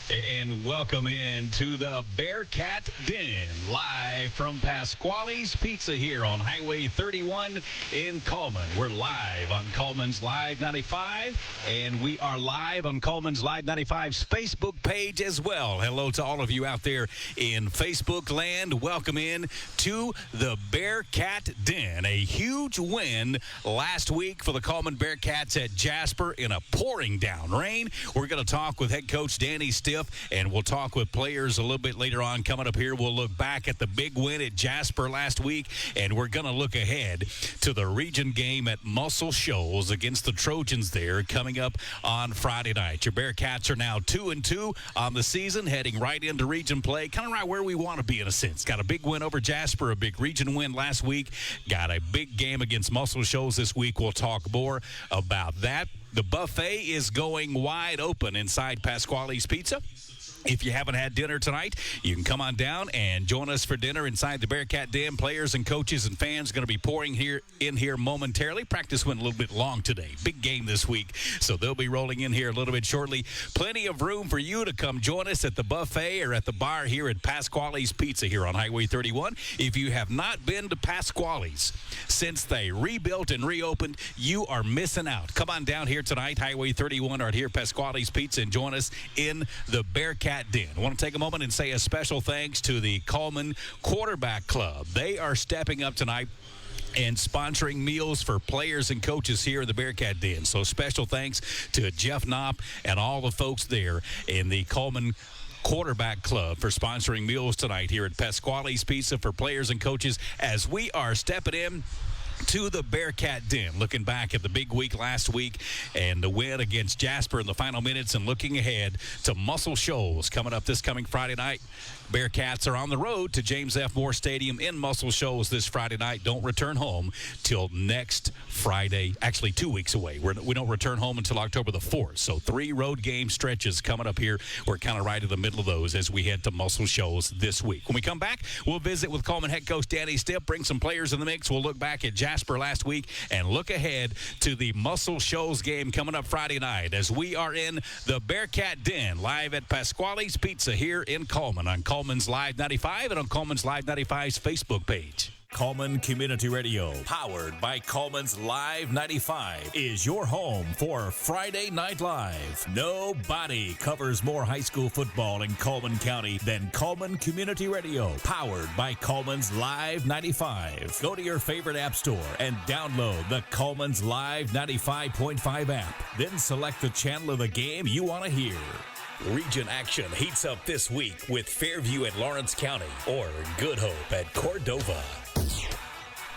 And welcome in to the Bearcat Den, live from Pasquale's Pizza here on Highway 31 in Coleman. We're live on Coleman's Live 95, and we are live on Coleman's Live 95's Facebook page as well. Hello to all of you out there in Facebook land. Welcome in to the Bearcat Den. A huge win last week for the Coleman Bearcats at Jasper in a pouring down rain. We're going to talk with head coach Danny Stiff, and we'll talk with players a little bit later on. Coming up here, we'll look back at the big win at Jasper last week, and we're going to look ahead to the region game at Muscle Shoals against the Trojans there coming up on Friday night. Your Bearcats are now 2-2 on the season, heading right into region play, kind of right where we want to be in a sense. Got a big win over Jasper, a big region win last week. Got a big game against Muscle Shoals this week. We'll talk more about that. The buffet is going wide open inside Pasquale's Pizza. If you haven't had dinner tonight, you can come on down and join us for dinner inside the Bearcat Den. Players and coaches and fans going to be pouring in here momentarily. Practice went a little bit long today. Big game this week, so they'll be rolling in here a little bit shortly. Plenty of room for you to come join us at the buffet or at the bar here at Pasquale's Pizza here on Highway 31. If you have not been to Pasquale's since they rebuilt and reopened, you are missing out. Come on down here tonight, Highway 31, right here, Pasquale's Pizza, and join us in the Bearcat Den. I want to take a moment and say a special thanks to the Coleman Quarterback Club. They are stepping up tonight and sponsoring meals for players and coaches here in the Bearcat Den. So special thanks to Jeff Knopp and all the folks there in the Coleman Quarterback Club for sponsoring meals tonight here at Pasquale's Pizza for players and coaches as we are stepping in to the Bearcat Den. Looking back at the big week last week and the win against Jasper in the final minutes, and looking ahead to Muscle Shoals coming up this coming Friday night. Bearcats are on the road to James F. Moore Stadium in Muscle Shoals this Friday night. Don't return home till next Friday. Actually, 2 weeks away. We don't return home until October the 4th. So 3 road game stretches coming up here. We're kind of right in the middle of those as we head to Muscle Shoals this week. When we come back, we'll visit with Coleman head coach Danny Stiff, bring some players in the mix. We'll look back at Jasper last week and look ahead to the Muscle Shoals game coming up Friday night as we are in the Bearcat Den live at Pasquale's Pizza here in Coleman on Coleman's Live 95 and on Coleman's Live 95's Facebook page. Coleman Community Radio, powered by Coleman's Live 95, is your home for Friday Night Live. Nobody covers more high school football in Coleman County than Coleman Community Radio, powered by Coleman's Live 95. Go to your favorite app store and download the Coleman's Live 95.5 app. Then select the channel of the game you want to hear. Region action heats up this week with Fairview at Lawrence County or Good Hope at Cordova.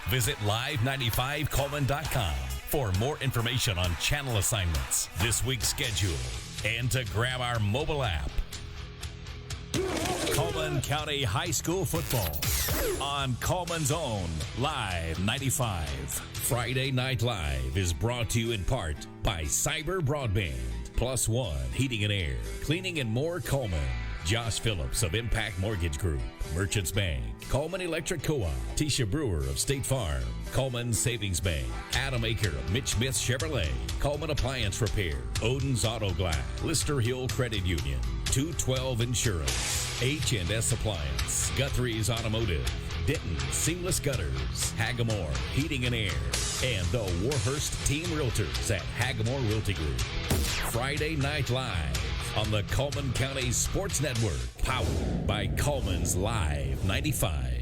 Visit live95coleman.com for more information on channel assignments, this week's schedule, and to grab our mobile app. Coleman County High School football on Coleman's own Live 95. Friday Night Live is brought to you in part by Cyber Broadband, Plus One Heating and Air, Cleaning and More Coleman, Josh Phillips of Impact Mortgage Group, Merchants Bank, Coleman Electric Co-op, Tisha Brewer of State Farm, Coleman Savings Bank, Adam Aker of Mitch Smith Chevrolet, Coleman Appliance Repair, Odin's Auto Glass, Lister Hill Credit Union, 212 Insurance, H&S Appliance, Guthrie's Automotive, Denton Seamless Gutters, Hagamore Heating and Air, and the Warhurst Team Realtors at Hagamore Realty Group. Friday Night Live on the Coleman County Sports Network, powered by Coleman's Live 95.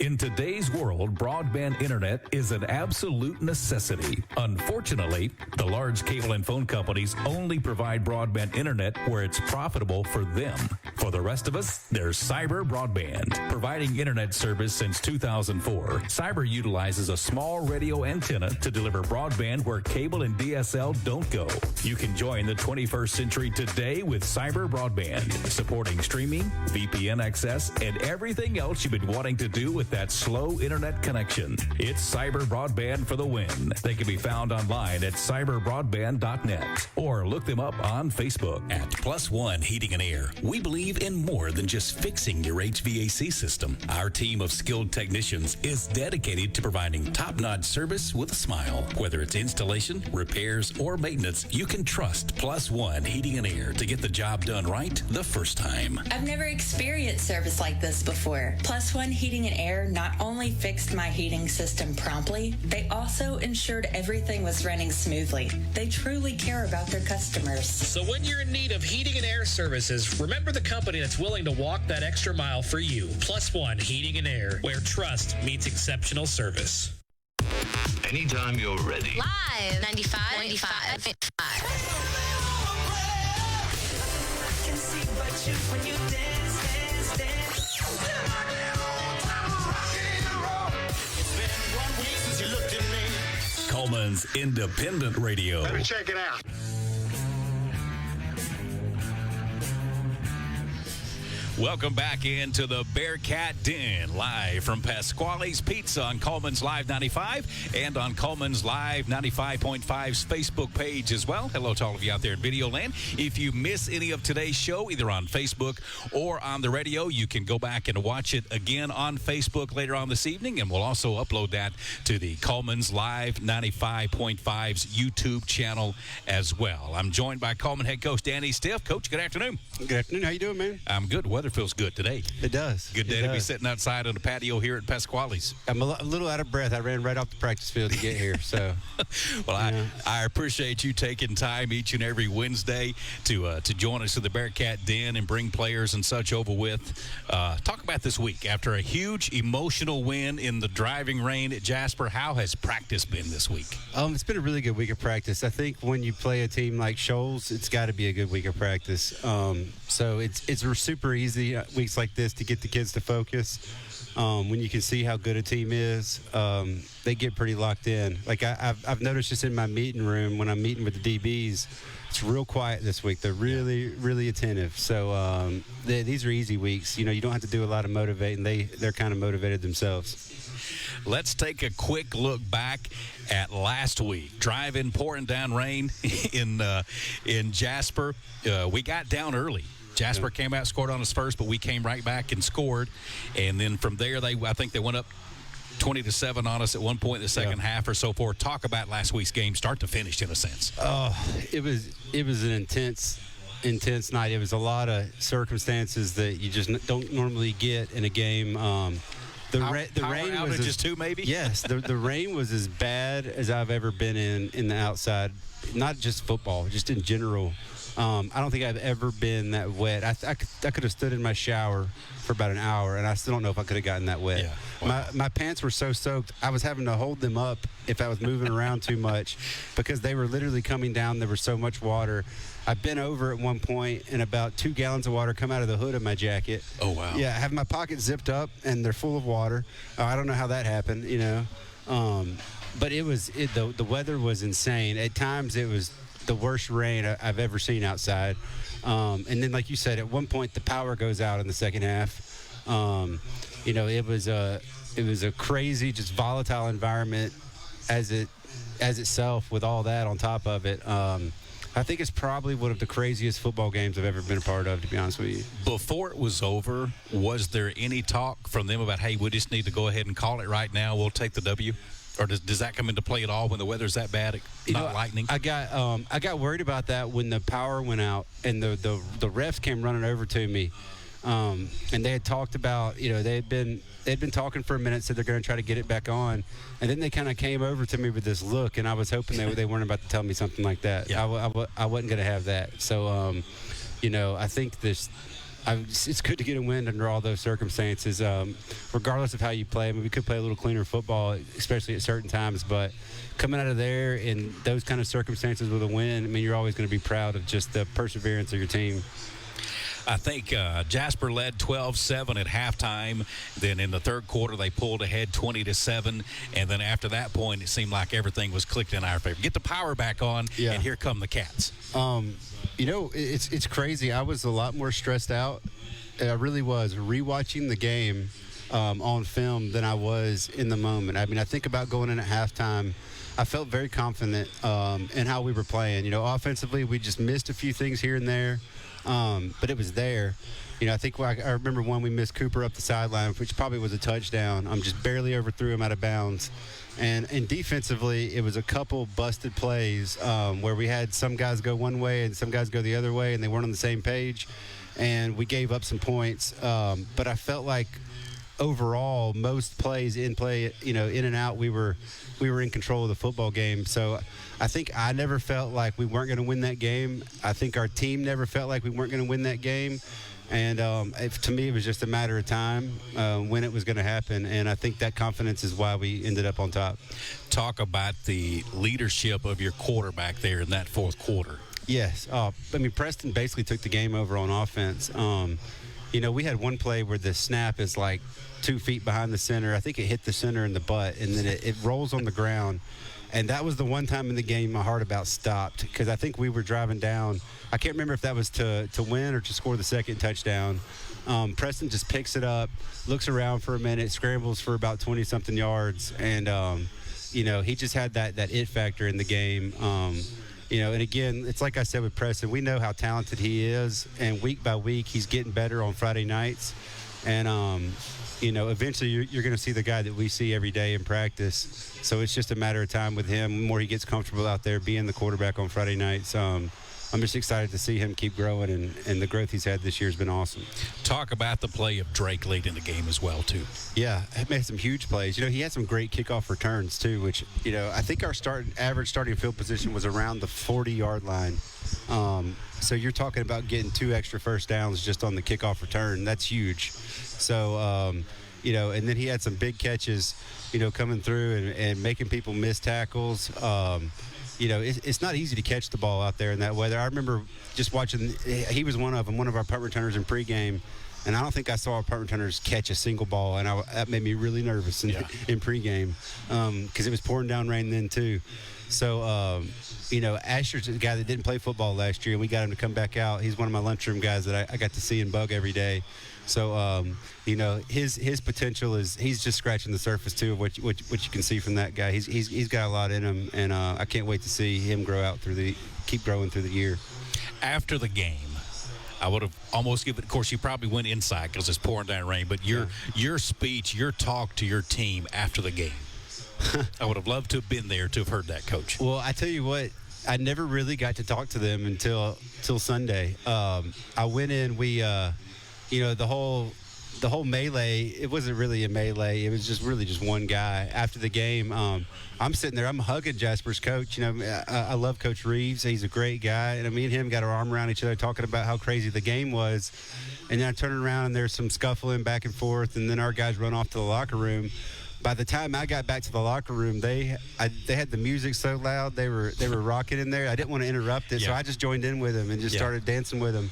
In today's world, broadband internet is an absolute necessity. Unfortunately, the large cable and phone companies only provide broadband internet where it's profitable for them. For the rest of us, there's Cyber Broadband. Providing internet service since 2004, Cyber utilizes a small radio antenna to deliver broadband where cable and DSL don't go. You can join the 21st century today with Cyber Broadband, supporting streaming, VPN access, and everything else you've been wanting to do with with that slow internet connection. It's cyber broadband for the win. They can be found online at cyberbroadband.net or look them up on Facebook. At Plus One Heating and Air, we believe in more than just fixing your HVAC system. Our team of skilled technicians is dedicated to providing top-notch service with a smile. Whether it's installation, repairs, or maintenance, you can trust Plus One Heating and Air to get the job done right the first time. I've never experienced service like this before. Plus One Heating and Air not only fixed my heating system promptly, they also ensured everything was running smoothly. They truly care about their customers. So when you're in need of heating and air services, remember the company that's willing to walk that extra mile for you. Plus One Heating and Air, where trust meets exceptional service. Anytime you're ready. Live 95.5. Coleman's Independent Radio. Let me check it out. Welcome back into the Bearcat Den, live from Pasquale's Pizza on Coleman's Live 95 and on Coleman's Live 95.5's Facebook page as well. Hello to all of you out there in video land. If you miss any of today's show, either on Facebook or on the radio, you can go back and watch it again on Facebook later on this evening, and we'll also upload that to the Coleman's Live 95.5's YouTube channel as well. I'm joined by Coleman head coach Danny Stiff. Coach, good afternoon. Good afternoon. How you doing, man? I'm good. Weather feels good today. It does. Good day to be sitting outside on the patio here at Pasquale's. I'm a little out of breath. I ran right off the practice field to get here. So, well, I appreciate you taking time each and every Wednesday to join us at the Bearcat Den and bring players and such over with. Talk about this week. After a huge emotional win in the driving rain at Jasper, how has practice been this week? It's been a really good week of practice. I think when you play a team like Shoals, it's got to be a good week of practice. So it's super easy weeks like this to get the kids to focus. When you can see how good a team is, they get pretty locked in. Like I've noticed just in my meeting room when I'm meeting with the DBs, it's real quiet this week. They're really attentive. So these are easy weeks. You know, you don't have to do a lot of motivating. They're kind of motivated themselves. Let's take a quick look back at last week. Driving, pouring down rain in Jasper. We got down early. Jasper came out, scored on us first, but we came right back and scored. And then from there, I think they went up 20-7 on us at one point in the second half or so forth. Talk about last week's game, start to finish, in a sense. Oh, it was an intense night. It was a lot of circumstances that you just don't normally get in a game. The rain was just two, maybe. Yes, the rain was as bad as I've ever been in the outside. Not just football, just in general. I don't think I've ever been that wet. I could have stood in my shower for about an hour, and I still don't know if I could have gotten that wet. Yeah. Wow. My pants were so soaked, I was having to hold them up if I was moving around too much because they were literally coming down. There was so much water. I bent over at one point, and about 2 gallons of water come out of the hood of my jacket. Oh, wow. Yeah, I have my pockets zipped up, and they're full of water. I don't know how that happened, you know. But the weather was insane. At times, it was the worst rain I've ever seen outside. And then, like you said, at one point the power goes out in the second half. You know, it was a crazy, just volatile environment as itself with all that on top of it. I think it's probably one of the craziest football games I've ever been a part of, to be honest with you. Before it was over, was there any talk from them about, hey, we just need to go ahead and call it right now, we'll take the W? Or does that come into play at all when the weather's that bad, lightning? I got worried about that when the power went out and the refs came running over to me, and they had talked about, you know, they'd been talking for a minute, said they're going to try to get it back on, and then they kind of came over to me with this look, and I was hoping they weren't about to tell me something like that. Yeah. I wasn't going to have that. So, you know, I think it's good to get a win under all those circumstances, regardless of how you play. I mean, we could play a little cleaner football, especially at certain times, but coming out of there in those kind of circumstances with a win, I mean, you're always going to be proud of just the perseverance of your team. I think Jasper led 12-7 at halftime. Then in the third quarter, they pulled ahead 20-7. And then after that point, it seemed like everything was clicked in our favor. Get the power back on, and here come the Cats. You know, it's crazy. I was a lot more stressed out. I really was. Rewatching the game, on film than I was in the moment. I mean, I think about going in at halftime. I felt very confident in how we were playing. You know, offensively, we just missed a few things here and there, but it was there. You know, I think I remember one we missed Cooper up the sideline, which probably was a touchdown. Just barely overthrew him out of bounds. And defensively, it was a couple busted plays where we had some guys go one way and some guys go the other way, and they weren't on the same page. And we gave up some points. But I felt like overall, most plays in play, you know, in and out, we were in control of the football game. So I think I never felt like we weren't going to win that game. I think our team never felt like we weren't going to win that game. And to me, it was just a matter of time when it was going to happen. And I think that confidence is why we ended up on top. Talk about the leadership of your quarterback there in that fourth quarter. Yes. I mean, Preston basically took the game over on offense. You know, we had one play where the snap is like 2 feet behind the center. I think it hit the center in the butt, and then it rolls on the ground. And that was the one time in the game my heart about stopped, because I think we were driving down. I can't remember if that was to win or to score the second touchdown. Preston just picks it up, looks around for a minute, scrambles for about 20-something yards, and, you know, he just had that it factor in the game. You know, and again, it's like I said with Preston, we know how talented he is, and week by week he's getting better on Friday nights. And, you know, eventually you're going to see the guy that we see every day in practice. So it's just a matter of time with him. The more he gets comfortable out there being the quarterback on Friday nights, I'm just excited to see him keep growing, and the growth he's had this year has been awesome. Talk about the play of Drake late in the game as well, too. Yeah, he made some huge plays. You know, he had some great kickoff returns, too, which, you know, I think our average starting field position was around the 40-yard line. So you're talking about getting 2 extra first downs just on the kickoff return. That's huge. So, you know, and then he had some big catches, you know, coming through and making people miss tackles. You know, it's not easy to catch the ball out there in that weather. I remember just watching, he was one of them, one of our punt returners in pregame, and I don't think I saw our punt returners catch a single ball, and that made me really nervous in pregame because it was pouring down rain then too. So, you know, Asher's a guy that didn't play football last year, and we got him to come back out. He's one of my lunchroom guys that I got to see and bug every day. So, you know, his potential is he's just scratching the surface, too, of what you can see from that guy. He's got a lot in him, and I can't wait to see him keep growing through the year. After the game, I would have almost given it, of course, you probably went inside because it's pouring down rain, but your speech, your talk to your team after the game, I would have loved to have been there to have heard that, Coach. Well, I tell you what, I never really got to talk to them until Sunday. I went in, you know, the whole melee, it wasn't really a melee. It was just one guy. After the game, I'm sitting there. I'm hugging Jasper's coach. You know, I love Coach Reeves. He's a great guy. And me and him got our arm around each other talking about how crazy the game was. And then I turn around, and there's some scuffling back and forth, and then our guys run off to the locker room. By the time I got back to the locker room, they had the music so loud, they were rocking in there. I didn't want to interrupt it, so I just joined in with them and just started dancing with them.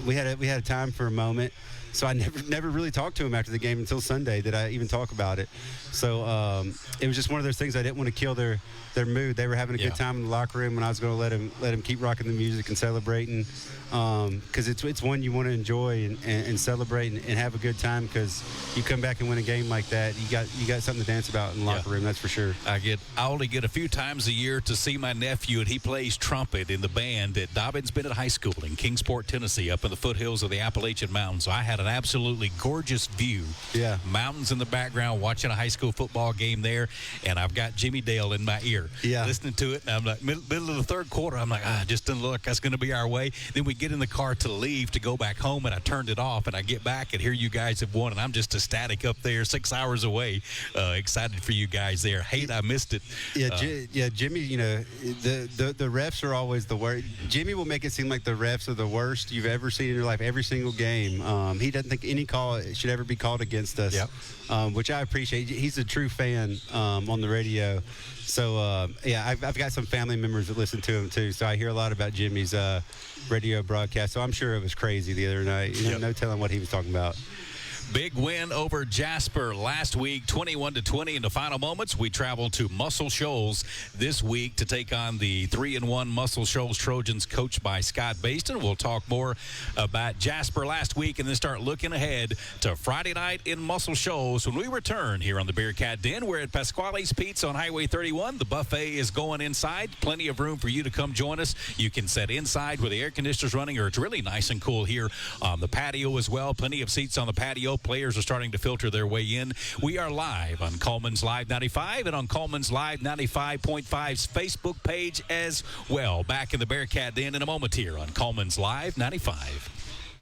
We had a time for a moment, so I never really talked to him after the game until Sunday did I even talk about it. So it was just one of those things. I didn't want to kill their mood. They were having a good time in the locker room, and I was going to let them keep rocking the music and celebrating, because it's one you want to enjoy and celebrate and have a good time, because you come back and win a game like that, you got something to dance about in the locker room, that's for sure. I only get a few times a year to see my nephew, and he plays trumpet in the band at Dobbins Bennett High School in Kingsport, Tennessee, up in the foothills of the Appalachian Mountains. So I had an absolutely gorgeous view. Yeah. Mountains in the background, watching a high school football game there, and I've got Jimmy Dale in my ear. Listening to it, and I'm like, middle of the third quarter, I'm like, just didn't look like that's going to be our way. Then we get in the car to leave to go back home, and I turned it off, and I get back, and here you guys have won, and I'm just ecstatic up there 6 hours away, excited for you guys there. Hate I missed it. Jimmy, you know, the refs are always the worst. Jimmy will make it seem like the refs are the worst you've ever seen in your life, every single game. He doesn't think any call should ever be called against us, which I appreciate. He's a true fan on the radio. So, I've got some family members that listen to him, too. So I hear a lot about Jimmy's radio broadcast. So I'm sure it was crazy the other night. No telling what he was talking about. Big win over Jasper last week, 21-20 in the final moments. We travel to Muscle Shoals this week to take on the 3-1 Muscle Shoals Trojans, coached by Scott Baston. We'll talk more about Jasper last week and then start looking ahead to Friday night in Muscle Shoals when we return here on the Bearcat Den. We're at Pasquale's Pizza on Highway 31. The buffet is going inside. Plenty of room for you to come join us. You can sit inside where the air conditioner's running, or it's really nice and cool here on the patio as well. Plenty of seats on the patio. Players are starting to filter their way in. We are live on Coleman's Live 95 and on Coleman's Live 95.5's Facebook page as well. Back in the Bearcat Den in a moment here on Coleman's Live 95.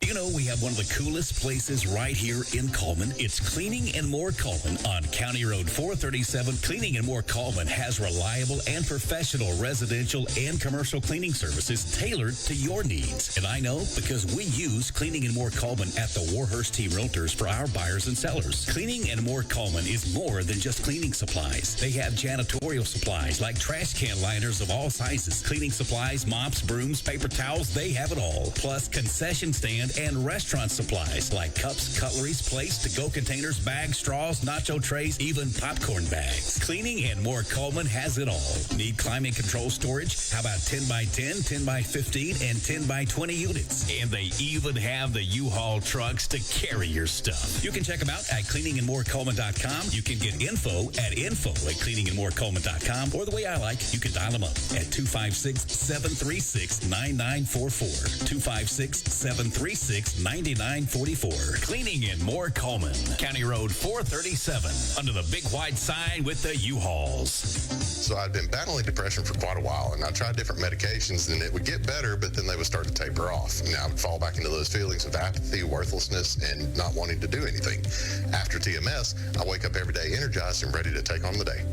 You know, we have one of the coolest places right here in Coleman. It's Cleaning and More Coleman on County Road 437. Cleaning and More Coleman has reliable and professional residential and commercial cleaning services tailored to your needs. And I know because we use Cleaning and More Coleman at the Warhurst Team Realtors for our buyers and sellers. Cleaning and More Coleman is more than just cleaning supplies. They have janitorial supplies like trash can liners of all sizes, cleaning supplies, mops, brooms, paper towels, they have it all. Plus concession stand and restaurant supplies like cups, cutleries, plates, to-go containers, bags, straws, nacho trays, even popcorn bags. Cleaning and More Coleman has it all. Need climate control storage? How about 10 by 10, 10 by 15, and 10 by 20 units? And they even have the U-Haul trucks to carry your stuff. You can check them out at cleaningandmorecoleman.com. You can get info at cleaningandmorecoleman.com, or the way I like, you can dial them up at 256-736-9944. 256-736-9944. Cleaning and More Coleman, County Road 437, under the big white sign with the U-Hauls. So I'd been battling depression for quite a while, and I tried different medications, and it would get better, but then they would start to taper off. And I would fall back into those feelings of apathy, worthlessness, and not wanting to do anything. After TMS, I wake up every day energized and ready to take on the day.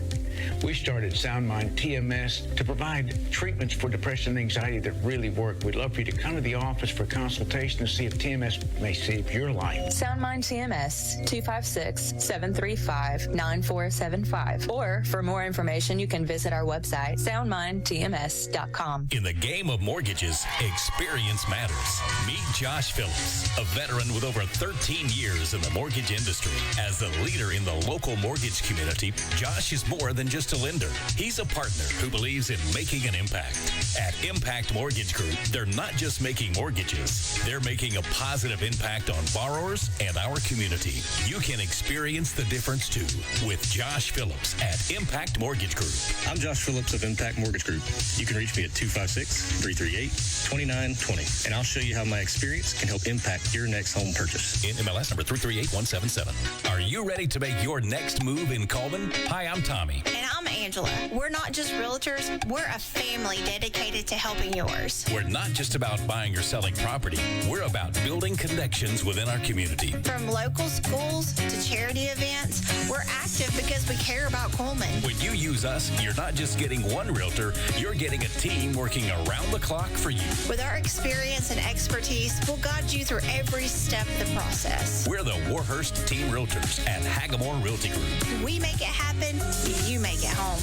We started Sound Mind TMS to provide treatments for depression and anxiety that really work. We'd love for you to come to the office for consultation to see if TMS may save your life. Sound Mind TMS, 256-735-9475. Or for more information, you can visit our website, soundmindtms.com. In the game of mortgages, experience matters. Meet Josh Phillips, a veteran with over 13 years in the mortgage industry. As a leader in the local mortgage community, Josh is more than just a lender. He's a partner who believes in making an impact. At Impact Mortgage Group, they're not just making mortgages, they're making a positive impact on borrowers and our community. You can experience the difference too with Josh Phillips at Impact Mortgage Group. I'm Josh Phillips of Impact Mortgage Group. You can reach me at 256-338-2920, and I'll show you how my experience can help impact your next home purchase. In MLS number 338177. Are you ready to make your next move in Coleman? Hi, I'm Tommy. And I'm Angela. We're not just realtors, we're a family dedicated to helping yours. We're not just about buying or selling property. We're about building connections within our community. From local schools to charity events, we're active because we care about Coleman. When you use us, you're not just getting one realtor, you're getting a team working around the clock for you. With our experience and expertise, we'll guide you through every step of the process. We're the Warhurst Team Realtors at Hagamore Realty Group. We make it happen, you make it home.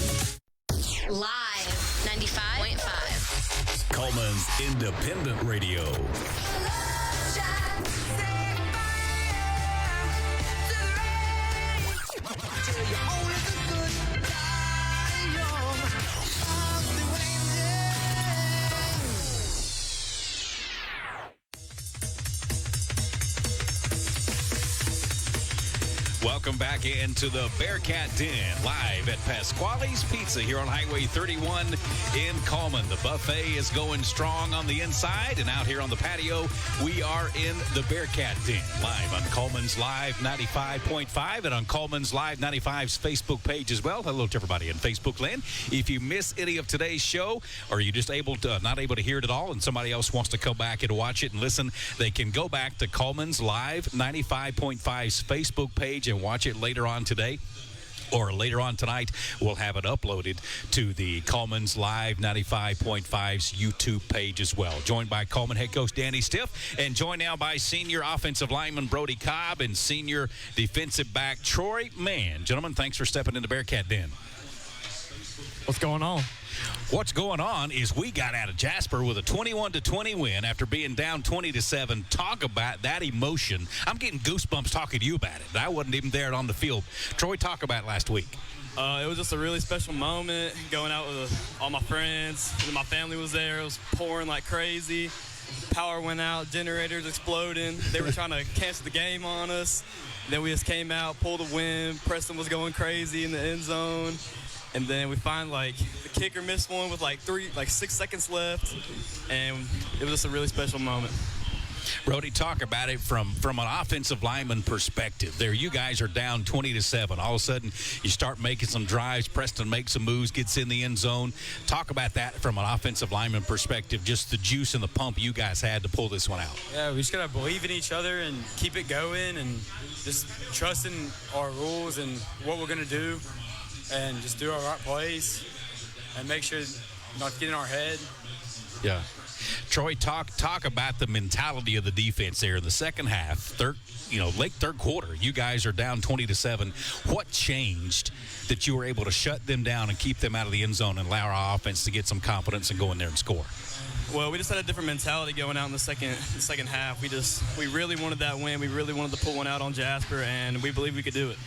Live 95.5. Coleman's Independent Radio. Welcome back into the Bearcat Den, live at Pasquale's Pizza here on Highway 31 in Coleman. The buffet is going strong on the inside, and out here on the patio, we are in the Bearcat Den, live on Coleman's Live 95.5 and on Coleman's Live 95's Facebook page as well. Hello to everybody in Facebook land. If you miss any of today's show, or you're just not able to hear it at all, and somebody else wants to come back and watch it and listen, they can go back to Coleman's Live 95.5's Facebook page and watch it later on today. Or later on tonight, we'll have it uploaded to the Coleman's Live 95.5's YouTube page as well. Joined by Coleman head coach Danny Stiff, and joined now by senior offensive lineman Brody Cobb and senior defensive back Troy Mann. Gentlemen, thanks for stepping into Bearcat Den. What's going on? What's going on is we got out of Jasper with a 21-20 win after being down 20-7. Talk about that emotion. I'm getting goosebumps talking to you about it. I wasn't even there on the field. Troy, talk about it last week. It was just a really special moment, going out with all my friends. My family was there. It was pouring like crazy. Power went out, generators exploding. They were trying to cancel the game on us. Then we just came out, pulled a win. Preston was going crazy in the end zone. And then we find the kicker missed one with 6 seconds left, and it was just a really special moment. Brody, talk about it from an offensive lineman perspective. There, you guys are down 20-7. All of a sudden, you start making some drives. Preston makes some moves, gets in the end zone. Talk about that from an offensive lineman perspective, just the juice and the pump you guys had to pull this one out. Yeah, we just got to believe in each other and keep it going and just trust in our rules and what we're going to do and just do our right plays and make sure not to get in our head. Yeah. Troy, talk about the mentality of the defense there in the second half, late third quarter. You guys are down 20-7. What changed that you were able to shut them down and keep them out of the end zone and allow our offense to get some confidence and go in there and score? Well, we just had a different mentality going out in the second half. We really wanted that win. We really wanted to pull one out on Jasper, and we believe we could do it.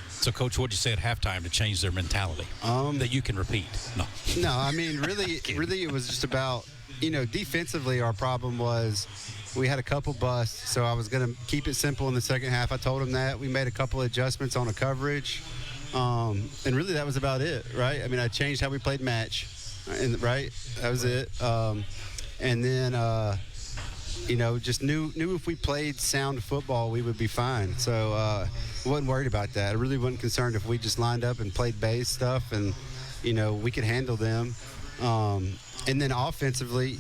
So, Coach, what'd you say at halftime to change their mentality that you can repeat? No, I mean, really, it was just about, defensively our problem was we had a couple busts, so I was going to keep it simple in the second half. I told them that. We made a couple adjustments on a coverage, and really that was about it, right? I mean, I changed how we played match, right? That was it. And then, just knew if we played sound football, we would be fine. So I wasn't worried about that. I really wasn't concerned if we just lined up and played base stuff and, we could handle them. And then offensively,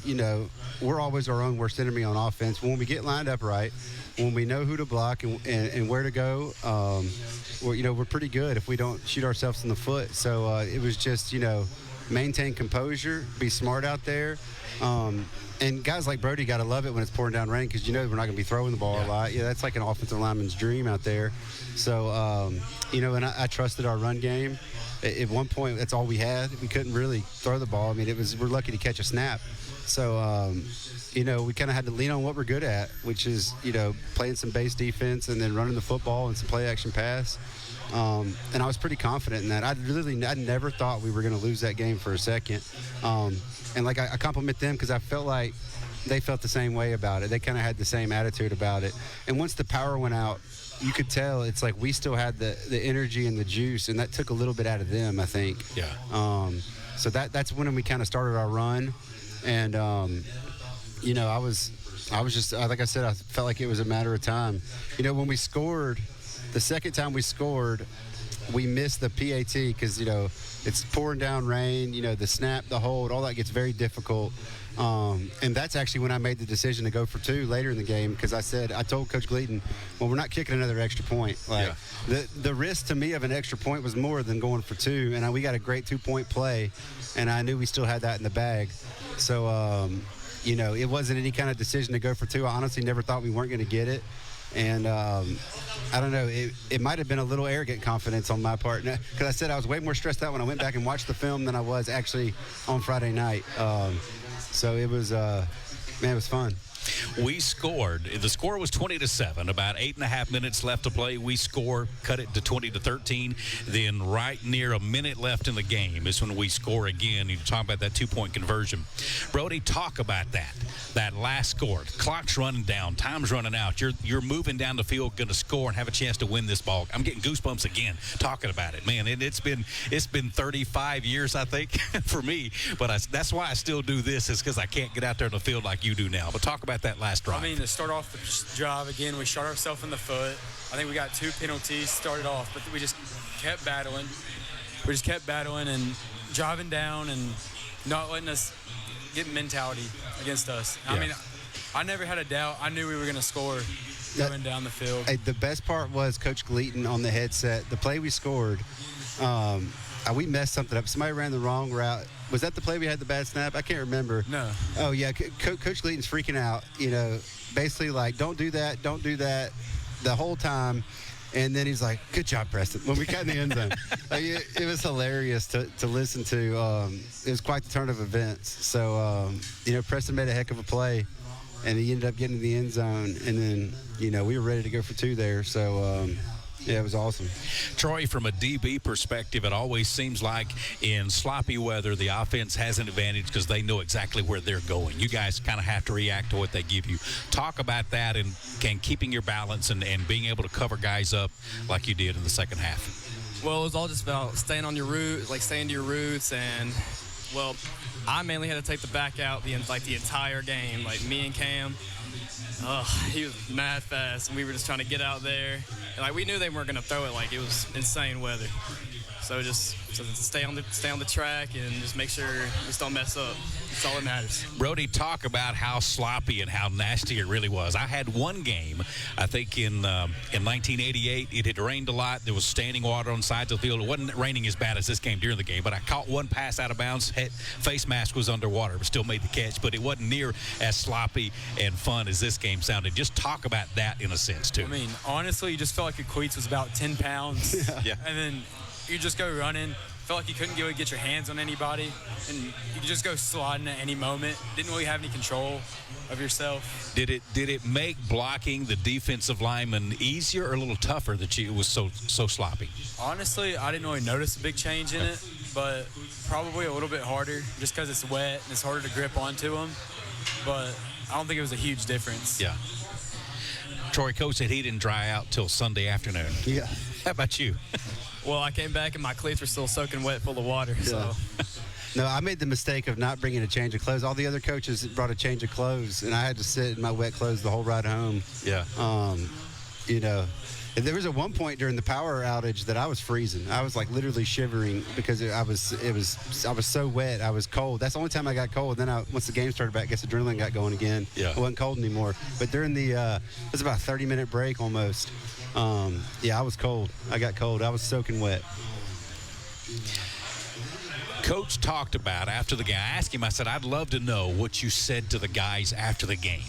we're always our own worst enemy on offense. When we get lined up right, when we know who to block and where to go, we're pretty good if we don't shoot ourselves in the foot. So it was just, maintain composure, be smart out there. And guys like Brody got to love it when it's pouring down rain because we're not going to be throwing the ball a lot. Yeah, that's like an offensive lineman's dream out there. So, and I trusted our run game. At one point, that's all we had. We couldn't really throw the ball. I mean, we're lucky to catch a snap. So, we kind of had to lean on what we're good at, which is, playing some base defense and then running the football and some play-action pass. And I was pretty confident in that. I never thought we were going to lose that game for a second. And I compliment them because I felt like they felt the same way about it. They kind of had the same attitude about it. And once the power went out, you could tell it's like we still had the energy and the juice, and that took a little bit out of them, I think. Yeah. So that's when we kind of started our run. And, I was just, like I said, I felt like it was a matter of time. When we scored, the second time we scored, we missed the PAT because, it's pouring down rain, the snap, the hold, all that gets very difficult. And that's actually when I made the decision to go for two later in the game because I told Coach Gleaton, well, we're not kicking another extra point. The risk to me of an extra point was more than going for two, and we got a great 2-point play, and I knew we still had that in the bag. So, it wasn't any kind of decision to go for two. I honestly never thought we weren't going to get it. And I don't know, it might have been a little arrogant confidence on my part because I said I was way more stressed out when I went back and watched the film than I was actually on Friday night. So it was, it was fun. We scored. The score was 20-7. About 8.5 minutes left to play. We score, cut it to 20-13. Then right near a minute left in the game is when we score again. You're talking about that 2-point conversion. Brody, talk about that. That last score. Clock's running down. Time's running out. You're moving down the field, going to score and have a chance to win this ball. I'm getting goosebumps again talking about it, man. It's been 35 years, I think, for me. But that's why I still do this is because I can't get out there in the field like you do now. But talk about that last drive. I mean, to start off the drive, again, we shot ourselves in the foot. I think we got 2 penalties started off, but we just kept battling. We just kept battling and driving down and not letting us get mentality against us. Yeah. I mean, I never had a doubt. I knew we were going to score going down the field. The best part was Coach Gleaton on the headset. The play we scored, we messed something up. Somebody ran the wrong route. Was that the play we had the bad snap? I can't remember. No. Oh, yeah. Coach Gleaton's freaking out, basically like, don't do that the whole time. And then he's like, "Good job, Preston," when we got in the end zone. Like, it was hilarious to listen to. It was quite the turn of events. So, Preston made a heck of a play, and he ended up getting in the end zone. And then, we were ready to go for 2 there. So, yeah, it was awesome. Troy, from a DB perspective, it always seems like in sloppy weather, the offense has an advantage because they know exactly where they're going. You guys kind of have to react to what they give you. Talk about that and keeping your balance and being able to cover guys up like you did in the second half. Well, it was all just about staying on your route, staying to your roots, and, I mainly had to take the back out the entire game. Me and Cam, he was mad fast, and we were just trying to get out there. And, we knew they weren't going to throw it. It was insane weather. So just stay on the track and just make sure you just don't mess up. That's all that matters. Brody, talk about how sloppy and how nasty it really was. I had one game, I think in 1988. It had rained a lot. There was standing water on sides of the field. It wasn't raining as bad as this game during the game, but I caught one pass out of bounds. Face mask was underwater, but still made the catch. But it wasn't near as sloppy and fun as this game sounded. Just talk about that in a sense, too. Honestly, you just felt like your cleats was about 10 pounds. Yeah. And then you just go running. Felt like you couldn't really get your hands on anybody, and you could just go sliding at any moment. Didn't really have any control of yourself. Did it make blocking the defensive lineman easier or a little tougher that it was so sloppy? Honestly, I didn't really notice a big change in it, but probably a little bit harder just because it's wet and it's harder to grip onto them. But I don't think it was a huge difference. Yeah. Troy, Coach said he didn't dry out till Sunday afternoon. Yeah. How about you? Well, I came back and my cleats were still soaking wet full of water. Yeah. So. No, I made the mistake of not bringing a change of clothes. All the other coaches brought a change of clothes, and I had to sit in my wet clothes the whole ride home. Yeah. There was at one point during the power outage that I was freezing. I was literally shivering because I was so wet. I was cold. That's the only time I got cold. Then once the game started back, I guess adrenaline got going again. Yeah. I wasn't cold anymore. But during it was about a 30-minute break almost. I was cold. I got cold. I was soaking wet. Coach talked about after the game. I asked him, I said, I'd love to know what you said to the guys after the game.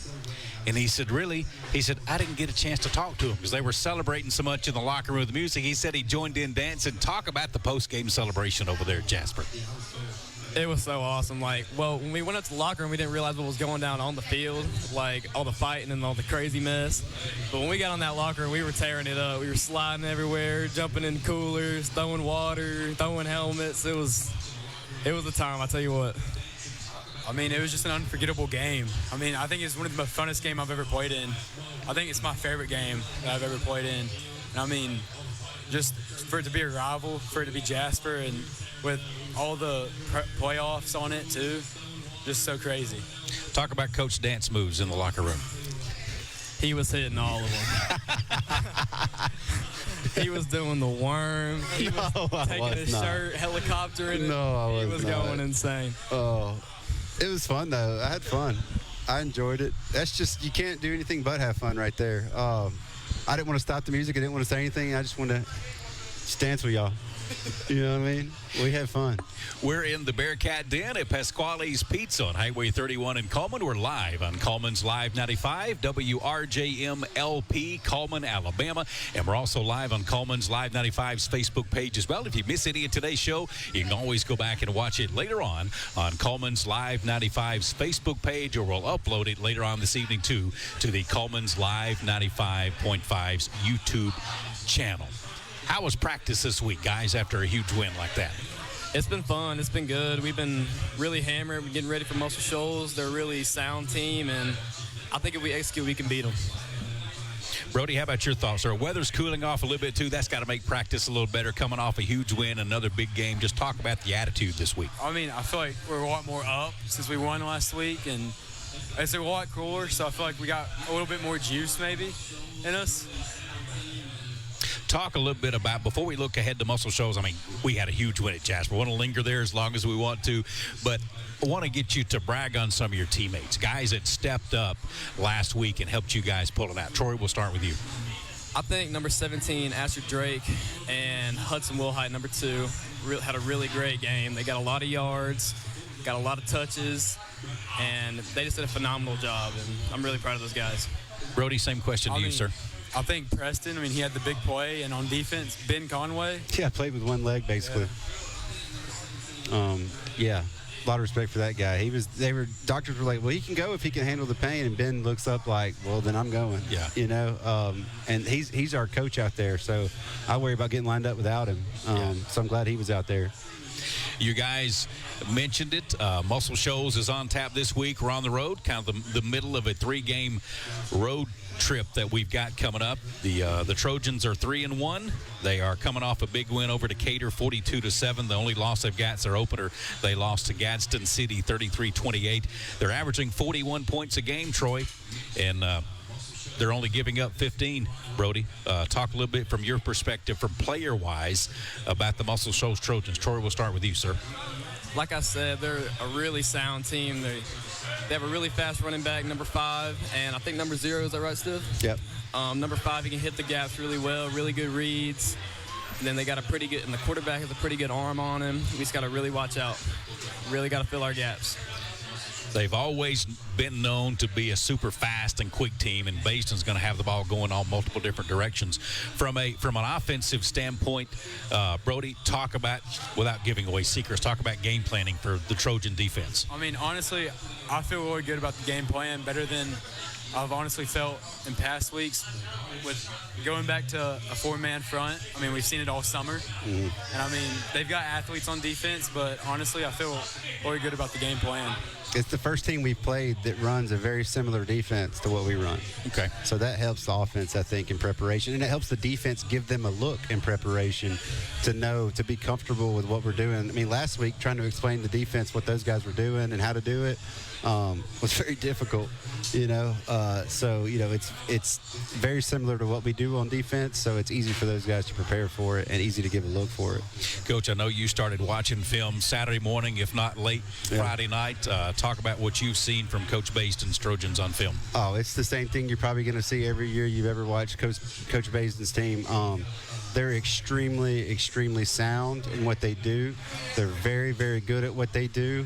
And he said, really? He said, I didn't get a chance to talk to them because they were celebrating so much in the locker room with the music. He said he joined in dancing. Talk about the post-game celebration over there at Jasper. It was so awesome. When we went up to the locker room, we didn't realize what was going down on the field, all the fighting and all the crazy mess. But when we got on that locker room, we were tearing it up. We were sliding everywhere, jumping in coolers, throwing water, throwing helmets. It was a time, I tell you what. It was just an unforgettable game. I think it's one of the most funnest games I've ever played in. I think it's my favorite game that I've ever played in. And just for it to be a rival, for it to be Jasper, and with all the playoffs on it too, just so crazy. Talk about Coach Dance moves in the locker room. He was hitting all of them. He was doing the worm. He was taking his shirt, helicoptering. No, he was going insane. Oh. It was fun, though. I had fun. I enjoyed it. That's just, you can't do anything but have fun right there. I didn't want to stop the music. I didn't want to say anything. I just wanted to just dance with y'all. You know what I mean? We had fun. We're in the Bearcat Den at Pasquale's Pizza on Highway 31 in Coleman. We're live on Coleman's Live 95, WRJM-LP, Coleman, Alabama. And we're also live on Coleman's Live 95's Facebook page as well. If you miss any of today's show, you can always go back and watch it later on Coleman's Live 95's Facebook page, or we'll upload it later on this evening, too, to the Coleman's Live 95.5's YouTube channel. How was practice this week, guys, after a huge win like that? It's been fun. It's been good. We've been really hammered. We're getting ready for Muscle Shoals. They're a really sound team, and I think if we execute, we can beat them. Brody, how about your thoughts? Our weather's cooling off a little bit, too. That's got to make practice a little better, coming off a huge win, another big game. Just talk about the attitude this week. I feel like we're a lot more up since we won last week, and it's a lot cooler, so I feel like we got a little bit more juice maybe in us. Talk a little bit about, before we look ahead to Muscle Shoals, we had a huge win at Jasper. We want to linger there as long as we want to, but I want to get you to brag on some of your teammates, guys that stepped up last week and helped you guys pull it out. Troy, we'll start with you. I think number 17, Asher Drake, and Hudson Wilhite, number 2, had a really great game. They got a lot of yards, got a lot of touches, and they just did a phenomenal job, and I'm really proud of those guys. Brody, same question to you, sir. I think Preston, he had the big play, and on defense, Ben Conway. Yeah, played with one leg, basically. Yeah. A lot of respect for that guy. Doctors were like, well, he can go if he can handle the pain, and Ben looks up like, well, then I'm going. Yeah. And he's our coach out there, so I worry about getting lined up without him. So I'm glad he was out there. You guys mentioned it. Muscle Shoals is on tap this week. We're on the road, kind of the middle of a 3-game road trip that we've got coming up. The Trojans are 3-1. They are coming off a big win over Decatur, 42-7. The only loss they've got is their opener. They lost to Gadsden City, 33-28. They're averaging 41 points a game, Troy, and they're only giving up 15. Brody, talk a little bit from your perspective, from player-wise, about the Muscle Shoals Trojans. Troy, we'll start with you, sir. Like I said, they're a really sound team. They have a really fast running back, number 5, and I think number 0, is that right, Steve? Yep. Number 5, he can hit the gaps really well, really good reads. And then they got a pretty good, and the quarterback has a pretty good arm on him. We just got to really watch out. Really got to fill our gaps. They've always been known to be a super fast and quick team, and Baston's going to have the ball going all multiple different directions. From an offensive standpoint, Brody, talk about, without giving away secrets, talk about game planning for the Trojan defense. Honestly, I feel really good about the game plan, better than I've honestly felt in past weeks with going back to a 4-man front. We've seen it all summer. And, they've got athletes on defense, but honestly, I feel really good about the game plan. It's the first team we've played that runs a very similar defense to what we run. Okay. So that helps the offense, I think, in preparation. And it helps the defense give them a look in preparation to be comfortable with what we're doing. Last week, trying to explain the defense what those guys were doing and how to do it was very difficult, it's very similar to what we do on defense, so it's easy for those guys to prepare for it and easy to give a look for it. Coach, I know you started watching film Saturday morning, if not late Friday night. Talk about what you've seen from Coach Baston's Trojans on film. Oh, it's the same thing you're probably going to see every year you've ever watched Coach Baston's team. They're extremely, extremely sound in what they do. They're very, very good at what they do.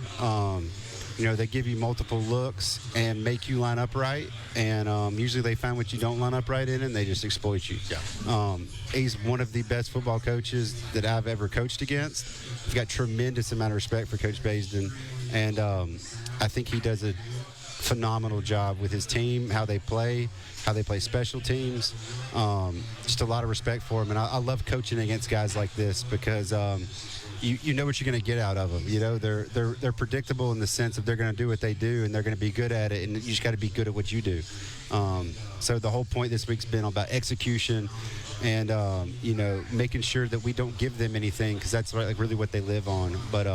They give you multiple looks and make you line up right. And usually they find what you don't line up right in, and they just exploit you. Yeah. He's one of the best football coaches that I've ever coached against. I've got tremendous amount of respect for Coach Basden. And I think he does a phenomenal job with his team, how they play special teams. Just a lot of respect for him. And I love coaching against guys like this because you know what you're going to get out of them. They're predictable in the sense of they're going to do what they do, and they're going to be good at it, and you just got to be good at what you do. So the whole point this week's been about execution and, making sure that we don't give them anything, because that's really what they live on. But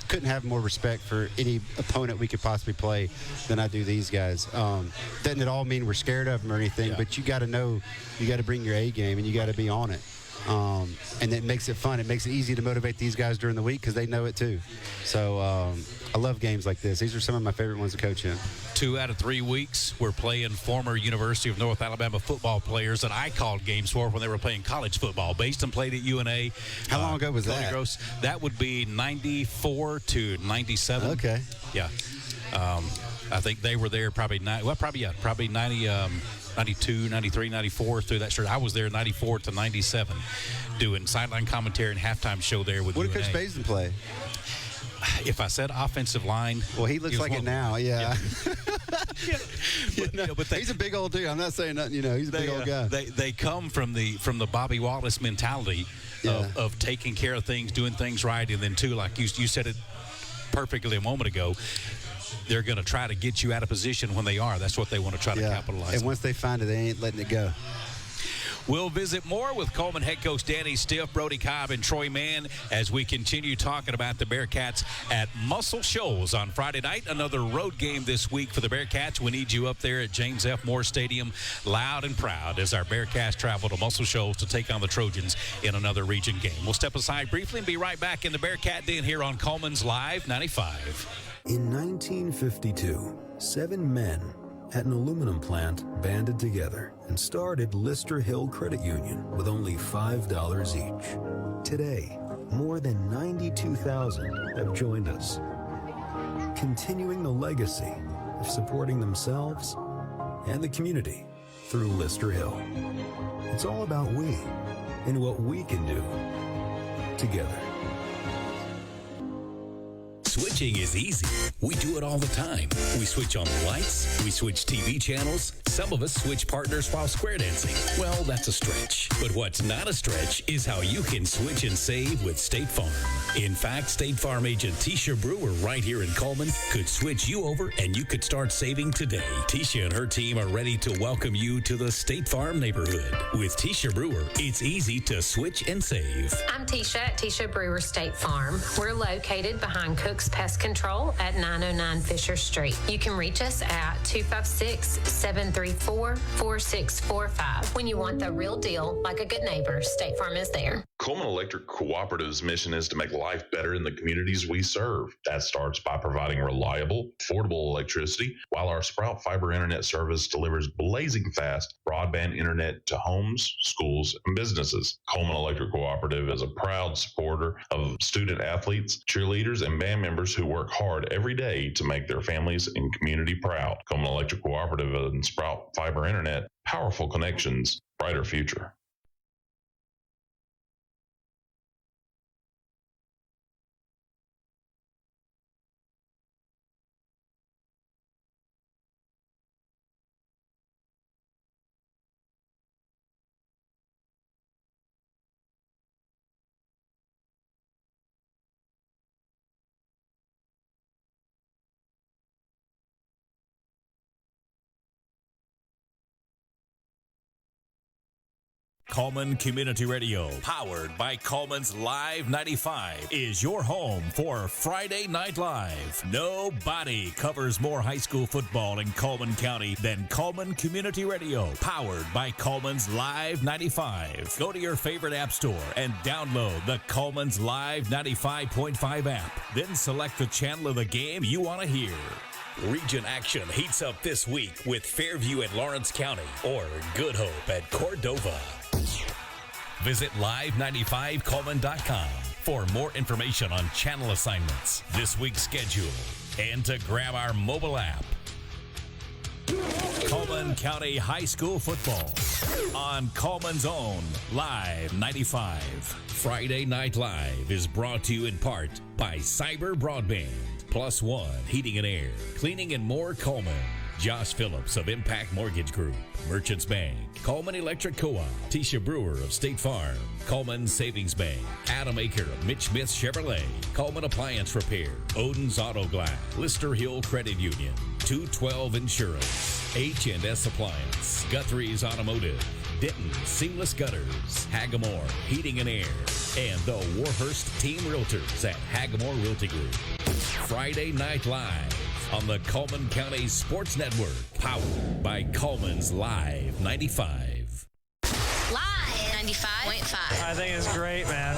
couldn't have more respect for any opponent we could possibly play than I do these guys. Doesn't at all mean we're scared of them or anything, but you got to know, you got to bring your A game, and you got to be on it. And it makes it fun. It makes it easy to motivate these guys during the week because they know it too. So I love games like this. These are some of my favorite ones to coach in. 2 out of 3 weeks, we're playing former University of North Alabama football players that I called games for when they were playing college football. Baston played at UNA. How long ago was that? Gross. That would be 94 to 97. Okay. Yeah. I think they were there probably 90. 92, 93, 94 through that stretch. I was there 94 to 97 doing sideline commentary and halftime show there with What UNA. did Coach Basden play? If I said offensive line. Well, he looks like it now, yeah. But he's a big old dude. I'm not saying nothing, he's a big old guy. They come from the Bobby Wallace mentality of taking care of things, doing things right, and then too, like you said it perfectly a moment ago, they're going to try to get you out of position when they are. That's what they want to try to capitalize on. And once they find it, they ain't letting it go. We'll visit more with Coleman head coach Danny Stiff, Brody Cobb, and Troy Mann as we continue talking about the Bearcats at Muscle Shoals on Friday night. Another road game this week for the Bearcats. We need you up there at James F. Moore Stadium, loud and proud, as our Bearcats travel to Muscle Shoals to take on the Trojans in another region game. We'll step aside briefly and be right back in the Bearcat Den here on Coleman's Live 95. In 1952, 7 men at an aluminum plant banded together and started Lister Hill Credit Union with only $5 each. Today, more than 92,000 have joined us, continuing the legacy of supporting themselves and the community through Lister Hill. It's all about we and what we can do together. Switching is easy. We do it all the time. We switch on the lights. We switch TV channels. Some of us switch partners while square dancing. Well, that's a stretch. But what's not a stretch is how you can switch and save with State Farm. In fact, State Farm agent Tisha Brewer right here in Coleman could switch you over and you could start saving today. Tisha and her team are ready to welcome you to the State Farm neighborhood. With Tisha Brewer, it's easy to switch and save. I'm Tisha at Tisha Brewer State Farm. We're located behind Cook's Pest Control at 909 Fisher Street. You can reach us at 256-734-4645. When you want the real deal, like a good neighbor, State Farm is there. Coleman Electric Cooperative's mission is to make life better in the communities we serve. That starts by providing reliable, affordable electricity, while our Sprout Fiber Internet service delivers blazing fast broadband internet to homes, schools, and businesses. Coleman Electric Cooperative is a proud supporter of student athletes, cheerleaders, and band members who work hard every day to make their families and community proud. Coleman Electric Cooperative and Sprout Fiber Internet, powerful connections, brighter future. Coleman Community Radio, powered by Coleman's Live 95, is your home for Friday Night Live. Nobody covers more high school football in Coleman County than Coleman Community Radio, powered by Coleman's Live 95. Go to your favorite app store and download the Coleman's Live 95.5 app. Then select the channel of the game you want to hear. Region action heats up this week with Fairview at Lawrence County or Good Hope at Cordova. Visit live95coleman.com for more information on channel assignments, this week's schedule, and to grab our mobile app. Coleman County High School football on Coleman's own Live 95. Friday Night Live is brought to you in part by Cyber Broadband, Plus One Heating and Air, Cleaning and More Coleman, Josh Phillips of Impact Mortgage Group, Merchants Bank, Coleman Electric Co-op, Tisha Brewer of State Farm, Coleman Savings Bank, Adam Aker of Mitch Smith Chevrolet, Coleman Appliance Repair, Odin's Auto Glass, Lister Hill Credit Union, 212 Insurance, H&S Appliance, Guthrie's Automotive, Denton Seamless Gutters, Hagamore Heating and Air, and the Warhurst Team Realtors at Hagamore Realty Group. Friday Night Live on the Coleman County Sports Network, powered by Coleman's Live 95. Live 95.5. I think it's great, man.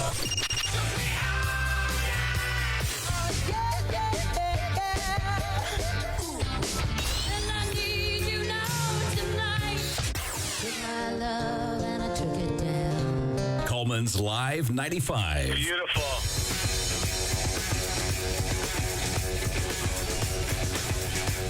Coleman's Live 95. Beautiful.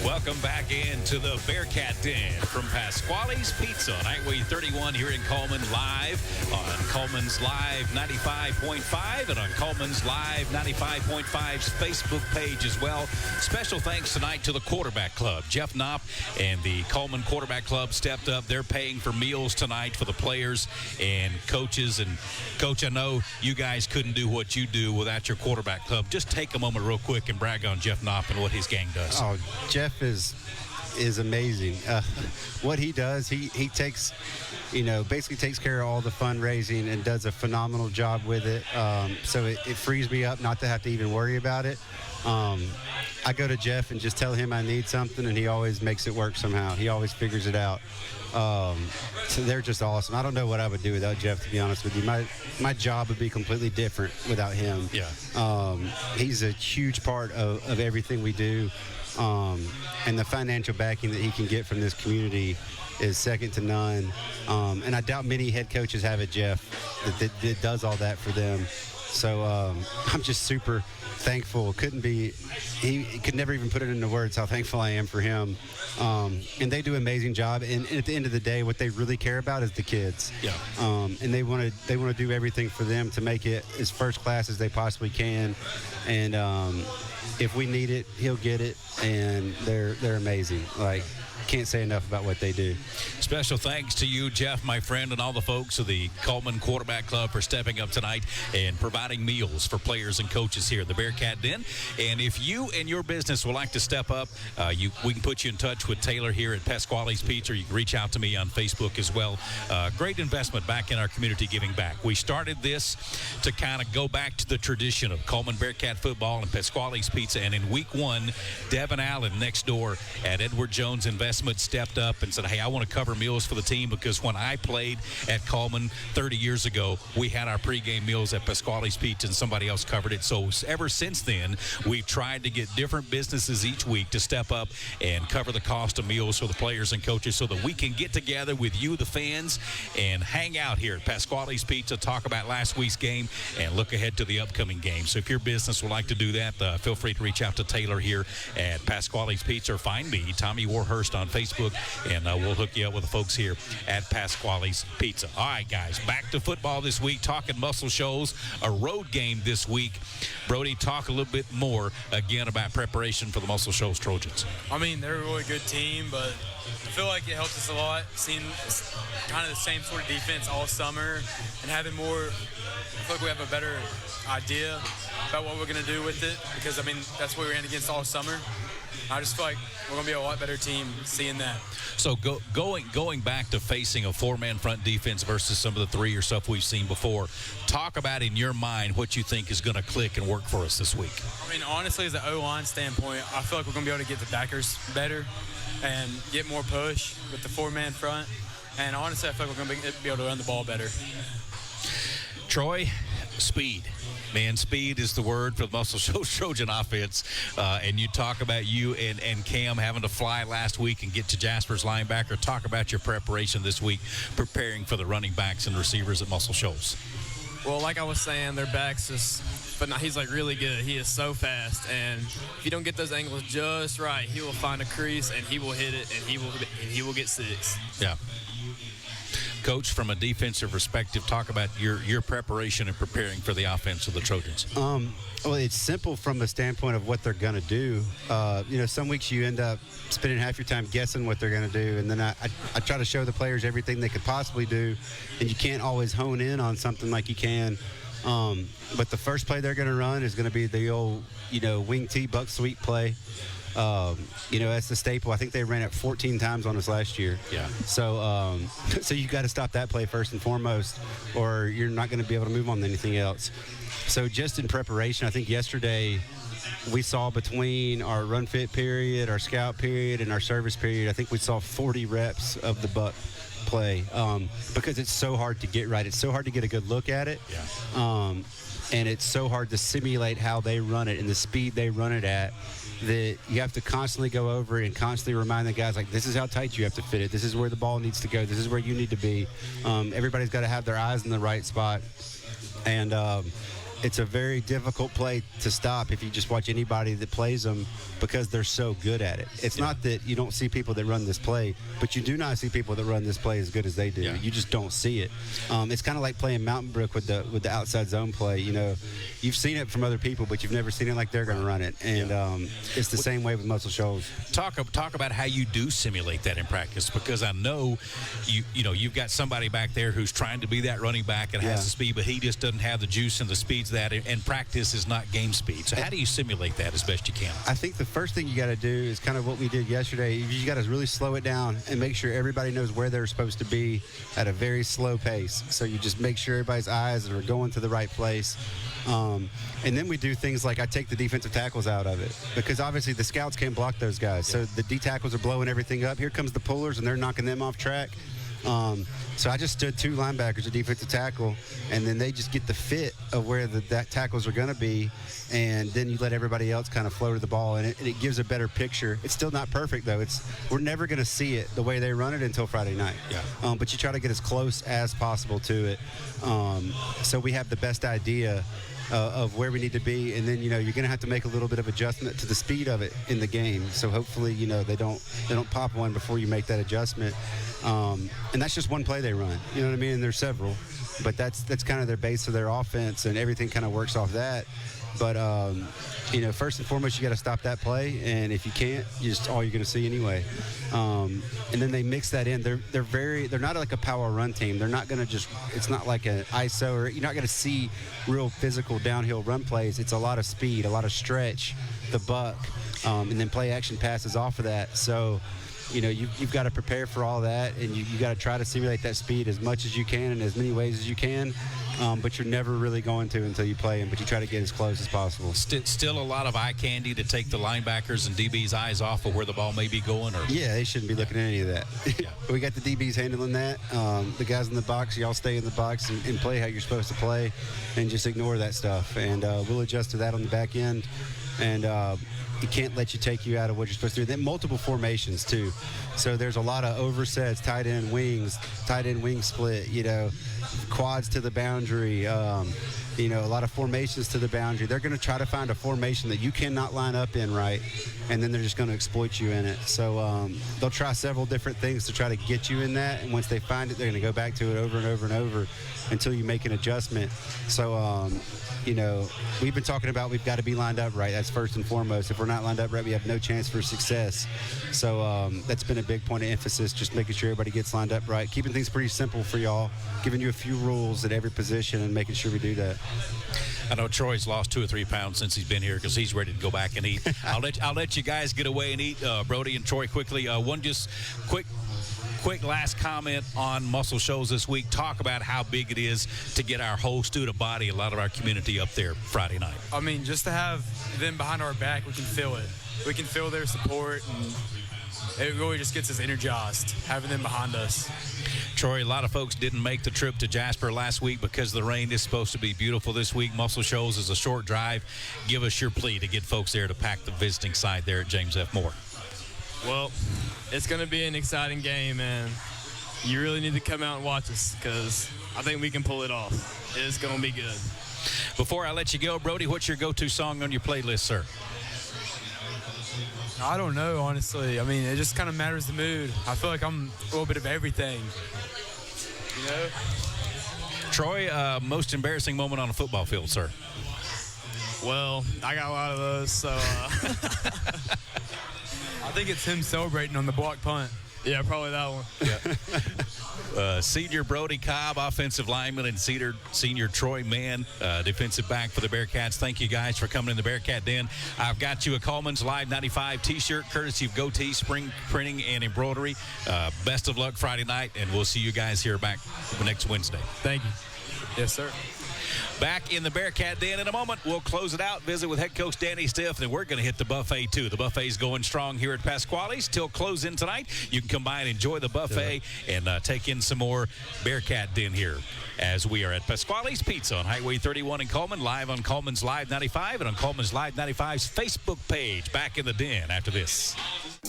Welcome back into the Bearcat Den from Pasquale's Pizza on Highway 31 here in Coleman, live on Coleman's Live 95.5 and on Coleman's Live 95.5's Facebook page as well. Special thanks tonight to the Quarterback Club. Jeff Knopp and the Coleman Quarterback Club stepped up. They're paying for meals tonight for the players and coaches. And, Coach, I know you guys couldn't do what you do without your Quarterback Club. Just take a moment real quick and brag on Jeff Knopp and what his gang does. Oh, Jeff is amazing. What he does, he takes, basically takes care of all the fundraising and does a phenomenal job with it. So it frees me up not to have to even worry about it. I go to Jeff and just tell him I need something, and he always makes it work somehow. He always figures it out. So they're just awesome. I don't know what I would do without Jeff, to be honest with you. My job would be completely different without him. Yeah. He's a huge part of everything we do. And the financial backing that he can get from this community is second to none. And I doubt many head coaches have it, Jeff, that does all that for them. So I'm just super thankful. He could never even put it into words how thankful I am for him. And they do an amazing job. And at the end of the day, what they really care about is the kids. Yeah. And they want to do everything for them to make it as first class as they possibly can. And if we need it, he'll get it. And they're amazing. Like, can't say enough about what they do. Special thanks to you, Jeff, my friend, and all the folks of the Coleman Quarterback Club for stepping up tonight and providing meals for players and coaches here at the Bearcat Den. And if you and your business would like to step up, we can put you in touch with Taylor here at Pasquale's Pizza. You can reach out to me on Facebook as well. Great investment back in our community giving back. We started this to kind of go back to the tradition of Coleman Bearcat football and Pasquale's Pizza. And in week 1, Devin Allen next door at Edward Jones Investment stepped up and said, hey, I want to cover meals for the team, because when I played at Coleman 30 years ago, we had our pregame meals at Pasquale's Pizza and somebody else covered it. So ever since then, we've tried to get different businesses each week to step up and cover the cost of meals for the players and coaches so that we can get together with you, the fans, and hang out here at Pasquale's Pizza, talk about last week's game, and look ahead to the upcoming game. So if your business would like to do that, feel free to reach out to Taylor here at Pasquale's Pizza, or find me, Tommy Warhurst, on Facebook, and we'll hook you up with the folks here at Pasquale's Pizza. All right, guys, back to football this week, talking Muscle Shoals, a road game this week. Brody, talk a little bit more again about preparation for the Muscle Shoals Trojans. I mean, they're a really good team, but I feel like it helps us a lot seeing kind of the same sort of defense all summer and having more. I feel like we have a better idea about what we're going to do with it, because, I mean, that's what we ran against all summer. I just feel like we're going to be a lot better team seeing that. So going back to facing a four-man front defense versus some of the three or stuff we've seen before, talk about in your mind what you think is going to click and work for us this week. I mean, honestly, as an O-line standpoint, I feel like we're going to be able to get the backers better and get more push with the four-man front. And honestly, I feel like we're going to be able to run the ball better. Troy, speed. Man, speed is the word for the Muscle Shoals Trojan offense. And you talk about you and Cam having to fly last week and get to Jasper's linebacker. Talk about your preparation this week, preparing for the running backs and receivers at Muscle Shoals. Well, like I was saying, their backs but now he's like really good. He is so fast, and if you don't get those angles just right, he will find a crease and he will hit it, and he will get 6. Yeah. Coach, from a defensive perspective, talk about your preparation and preparing for the offense of the Trojans. Well, it's simple from the standpoint of what they're going to do. Some weeks you end up spending half your time guessing what they're going to do, and then I try to show the players everything they could possibly do, and you can't always hone in on something like you can. But the first play they're going to run is going to be the old, wing T buck sweep play. That's the staple. I think they ran it 14 times on us last year. Yeah. So you got to stop that play first and foremost, or you're not going to be able to move on to anything else. So just in preparation, I think yesterday we saw between our run fit period, our scout period, and our service period, I think we saw 40 reps of the buck play because it's so hard to get right. It's so hard to get a good look at it. Yeah. And it's so hard to simulate how they run it and the speed they run it at, that you have to constantly go over it and constantly remind the guys, like, this is how tight you have to fit it. This is where the ball needs to go. This is where you need to be. Everybody's got to have their eyes in the right spot. And it's a very difficult play to stop if you just watch anybody that plays them, because they're so good at it. It's not that you don't see people that run this play, but you do not see people that run this play as good as they do. Yeah. You just don't see it. It's kind of like playing Mountain Brook with the outside zone play. You've seen it from other people, but you've never seen it like they're going to run it. And it's the same way with Muscle Shoals. Talk about how you do simulate that in practice, because I know you've got somebody back there who's trying to be that running back and has the speed, but he just doesn't have the juice and the speeds that, and practice is not game speed. So how do you simulate that as best you can? I think the first thing you got to do is kind of what we did yesterday. You got to really slow it down and make sure everybody knows where they're supposed to be at a very slow pace. So you just make sure everybody's eyes are going to the right place. And then we do things like I take the defensive tackles out of it, because obviously the scouts can't block those guys. So the D tackles are blowing everything up. Here comes the pullers, and they're knocking them off track. So I just stood 2 linebackers at defensive tackle, and then they just get the fit of where that tackles are going to be, and then you let everybody else kind of flow to the ball, and it gives a better picture. It's still not perfect, though. We're never going to see it the way they run it until Friday night. Yeah. But you try to get as close as possible to it, so we have the best idea of where we need to be, and then you're going to have to make a little bit of adjustment to the speed of it in the game. So hopefully they don't pop one before you make that adjustment. And that's just one play they run. You know what I mean? And there's several, but that's kind of their base of their offense, and everything kind of works off that. But first and foremost, you got to stop that play, and if you can't, just all you're going to see anyway. And then they mix that in. They're not like a power run team. They're not going to it's not like an ISO, or you're not going to see real physical downhill run plays. It's a lot of speed, a lot of stretch, the buck, and then play action passes off of that. So you've got to prepare for all that, and you got to try to simulate that speed as much as you can in as many ways as you can. But you're never really going to until you play them, but you try to get as close as possible. Still a lot of eye candy to take the linebackers and DB's eyes off of where the ball may be going? Or yeah, they shouldn't be looking at any of that. Yeah. We got the DBs handling that. The guys in the box, y'all stay in the box and play how you're supposed to play, and just ignore that stuff. And we'll adjust to that on the back end. And it can't let you take you out of what you're supposed to do. Then multiple formations too. So there's a lot of oversets, tight end wing split, quads to the boundary, a lot of formations to the boundary. They're going to try to find a formation that you cannot line up in right, and then they're just going to exploit you in it. So they'll try several different things to try to get you in that, and once they find it, they're going to go back to it over and over and over until you make an adjustment. So we've been talking about we've got to be lined up right. That's first and foremost. If we're not lined up right, we have no chance for success. So that's been a big point of emphasis, just making sure everybody gets lined up right, keeping things pretty simple for y'all, giving you a few rules at every position and making sure we do that. I know Troy's lost 2 or 3 pounds since he's been here because he's ready to go back and eat. I'll let you guys get away and eat, Brody and Troy, quickly. One just quick last comment on muscle shows this week. Talk about how big it is to get our whole student body, a lot of our community up there Friday night. I mean, just to have them behind our back, we can feel it. We can feel their support, and it really just gets us energized, having them behind us. Troy, a lot of folks didn't make the trip to Jasper last week because of the rain. It's supposed to be beautiful this week. Muscle Shoals is a short drive. Give us your plea to get folks there to pack the visiting side there at James F. Moore. Well, it's going to be an exciting game, and you really need to come out and watch us because I think we can pull it off. It's going to be good. Before I let you go, Brody, what's your go-to song on your playlist, sir? I don't know, honestly. I mean, it just kind of matters the mood. I feel like I'm a little bit of everything, Troy, most embarrassing moment on a football field, sir? Well, I got a lot of those, so I think it's him celebrating on the block punt. Yeah, probably that one. Yeah. Senior Brody Cobb, offensive lineman, and senior Troy Mann, defensive back for the Bearcats. Thank you guys for coming in the Bearcat Den. I've got you a Coleman's Live 95 t-shirt, courtesy of Goatee Spring Printing and Embroidery. Best of luck Friday night, and we'll see you guys here back next Wednesday. Thank you. Yes, sir. Back in the Bearcat Den in a moment. We'll close it out, visit with head coach Danny Stiff, and we're going to hit the buffet, too. The buffet's going strong here at Pasquale's till close-in tonight. You can come by and enjoy the buffet and take in some more Bearcat Den here as we are at Pasquale's Pizza on Highway 31 in Coleman, live on Coleman's Live 95 and on Coleman's Live 95's Facebook page. Back in the Den after this.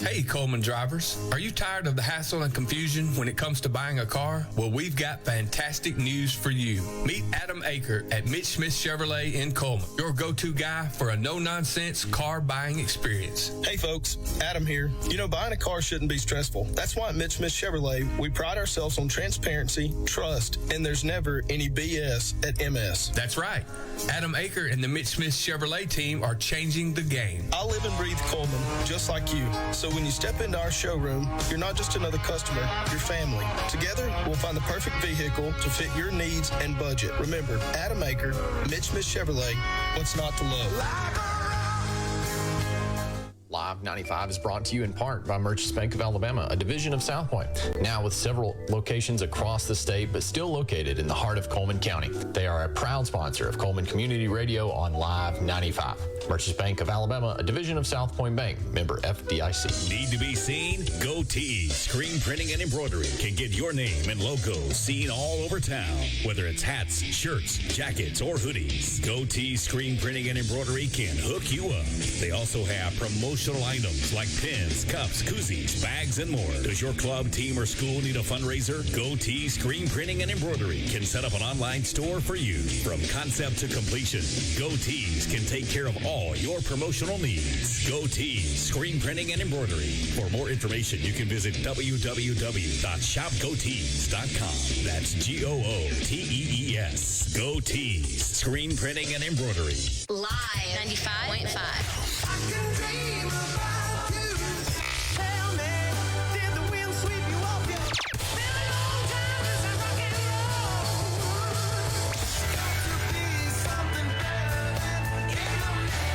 Hey, Coleman drivers. Are you tired of the hassle and confusion when it comes to buying a car? Well, we've got fantastic news for you. Meet Adam Aker at Mitch Smith Chevrolet in Coleman, your go-to guy for a no-nonsense car buying experience. Hey, folks. Adam here. Buying a car shouldn't be stressful. That's why at Mitch Smith Chevrolet, we pride ourselves on transparency, trust, and there's never any BS at MS. That's right. Adam Aker and the Mitch Smith Chevrolet team are changing the game. I live and breathe Coleman, just like you. So when you step into our showroom, you're not just another customer, you're family. Together, we'll find the perfect vehicle to fit your needs and budget. Remember, Adam Aker, Mitch Smith Chevrolet, what's not to love? Live Live 95 is brought to you in part by Merchants Bank of Alabama, a division of South Point, now with several locations across the state, but still located in the heart of Coleman County. They are a proud sponsor of Coleman Community Radio on Live 95. Merchants Bank of Alabama, a division of South Point Bank, member FDIC. Need to be seen? Go Tees Screen Printing and Embroidery can get your name and logo seen all over town. Whether it's hats, shirts, jackets, or hoodies, Go Tees Screen Printing and Embroidery can hook you up. They also have promotional items like pins, cups, koozies, bags, and more. Does your club, team, or school need a fundraiser? Go Tees Screen Printing and Embroidery can set up an online store for you. From concept to completion, Go Tees can take care of all your promotional needs. Go Tees Screen Printing and Embroidery. For more information, you can visit www.shopgotees.com. That's GOOTEES. Go Tees Screen Printing and Embroidery. Live 95.5.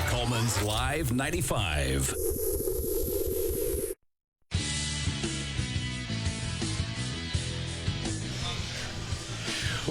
Coleman's Live 95.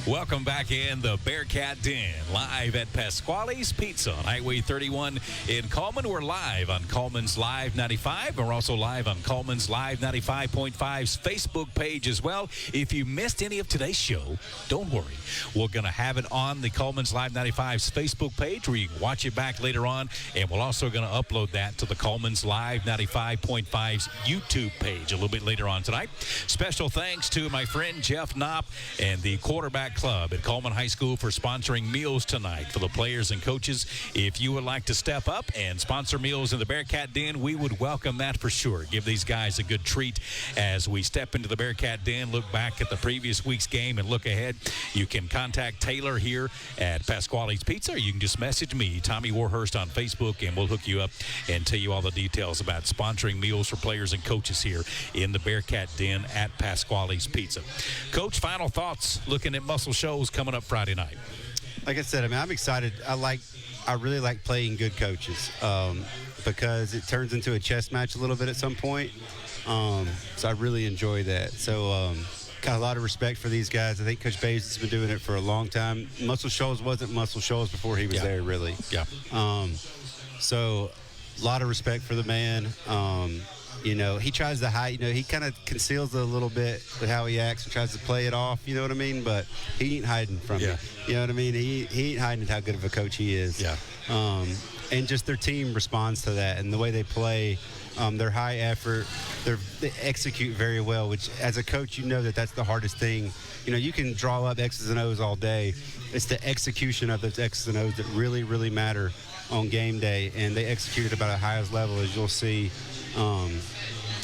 Welcome back in the Bearcat Den, live at Pasquale's Pizza on Highway 31 in Coleman. We're live on Coleman's Live 95. We're also live on Coleman's Live 95.5's Facebook page as well. If you missed any of today's show, don't worry. We're going to have it on the Coleman's Live 95's Facebook page where you can watch it back later on, and we're also going to upload that to the Coleman's Live 95.5's YouTube page a little bit later on tonight. Special thanks to my friend Jeff Knopp and the quarterback club at Coleman High School for sponsoring meals tonight for the players and coaches. If you would like to step up and sponsor meals in the Bearcat Den, we would welcome that for sure. Give these guys a good treat as we step into the Bearcat Den, look back at the previous week's game and look ahead. You can contact Taylor here at Pasquale's Pizza, or you can just message me, Tommy Warhurst, on Facebook, and we'll hook you up and tell you all the details about sponsoring meals for players and coaches here in the Bearcat Den at Pasquale's Pizza. Coach, final thoughts looking at Muscle Shoals coming up Friday night. Like I said, I mean, I'm excited. I really like playing good coaches because it turns into a chess match a little bit at some point. So I really enjoy that. So got a lot of respect for these guys. I think Coach Bays has been doing it for a long time. Muscle Shoals wasn't Muscle Shoals before he was there, really. Yeah. So a lot of respect for the man. You know, he tries to hide, you know, he kind of conceals it a little bit with how he acts and tries to play it off, you know what I mean? But he ain't hiding from it. You know what I mean? He ain't hiding how good of a coach he is. Yeah. And just their team responds to that. And the way they play, they're high effort. They execute very well, which as a coach, you know that's the hardest thing. You know, you can draw up X's and O's all day. It's the execution of those X's and O's that really, really matter on game day. And they executed about as high as level as you'll see.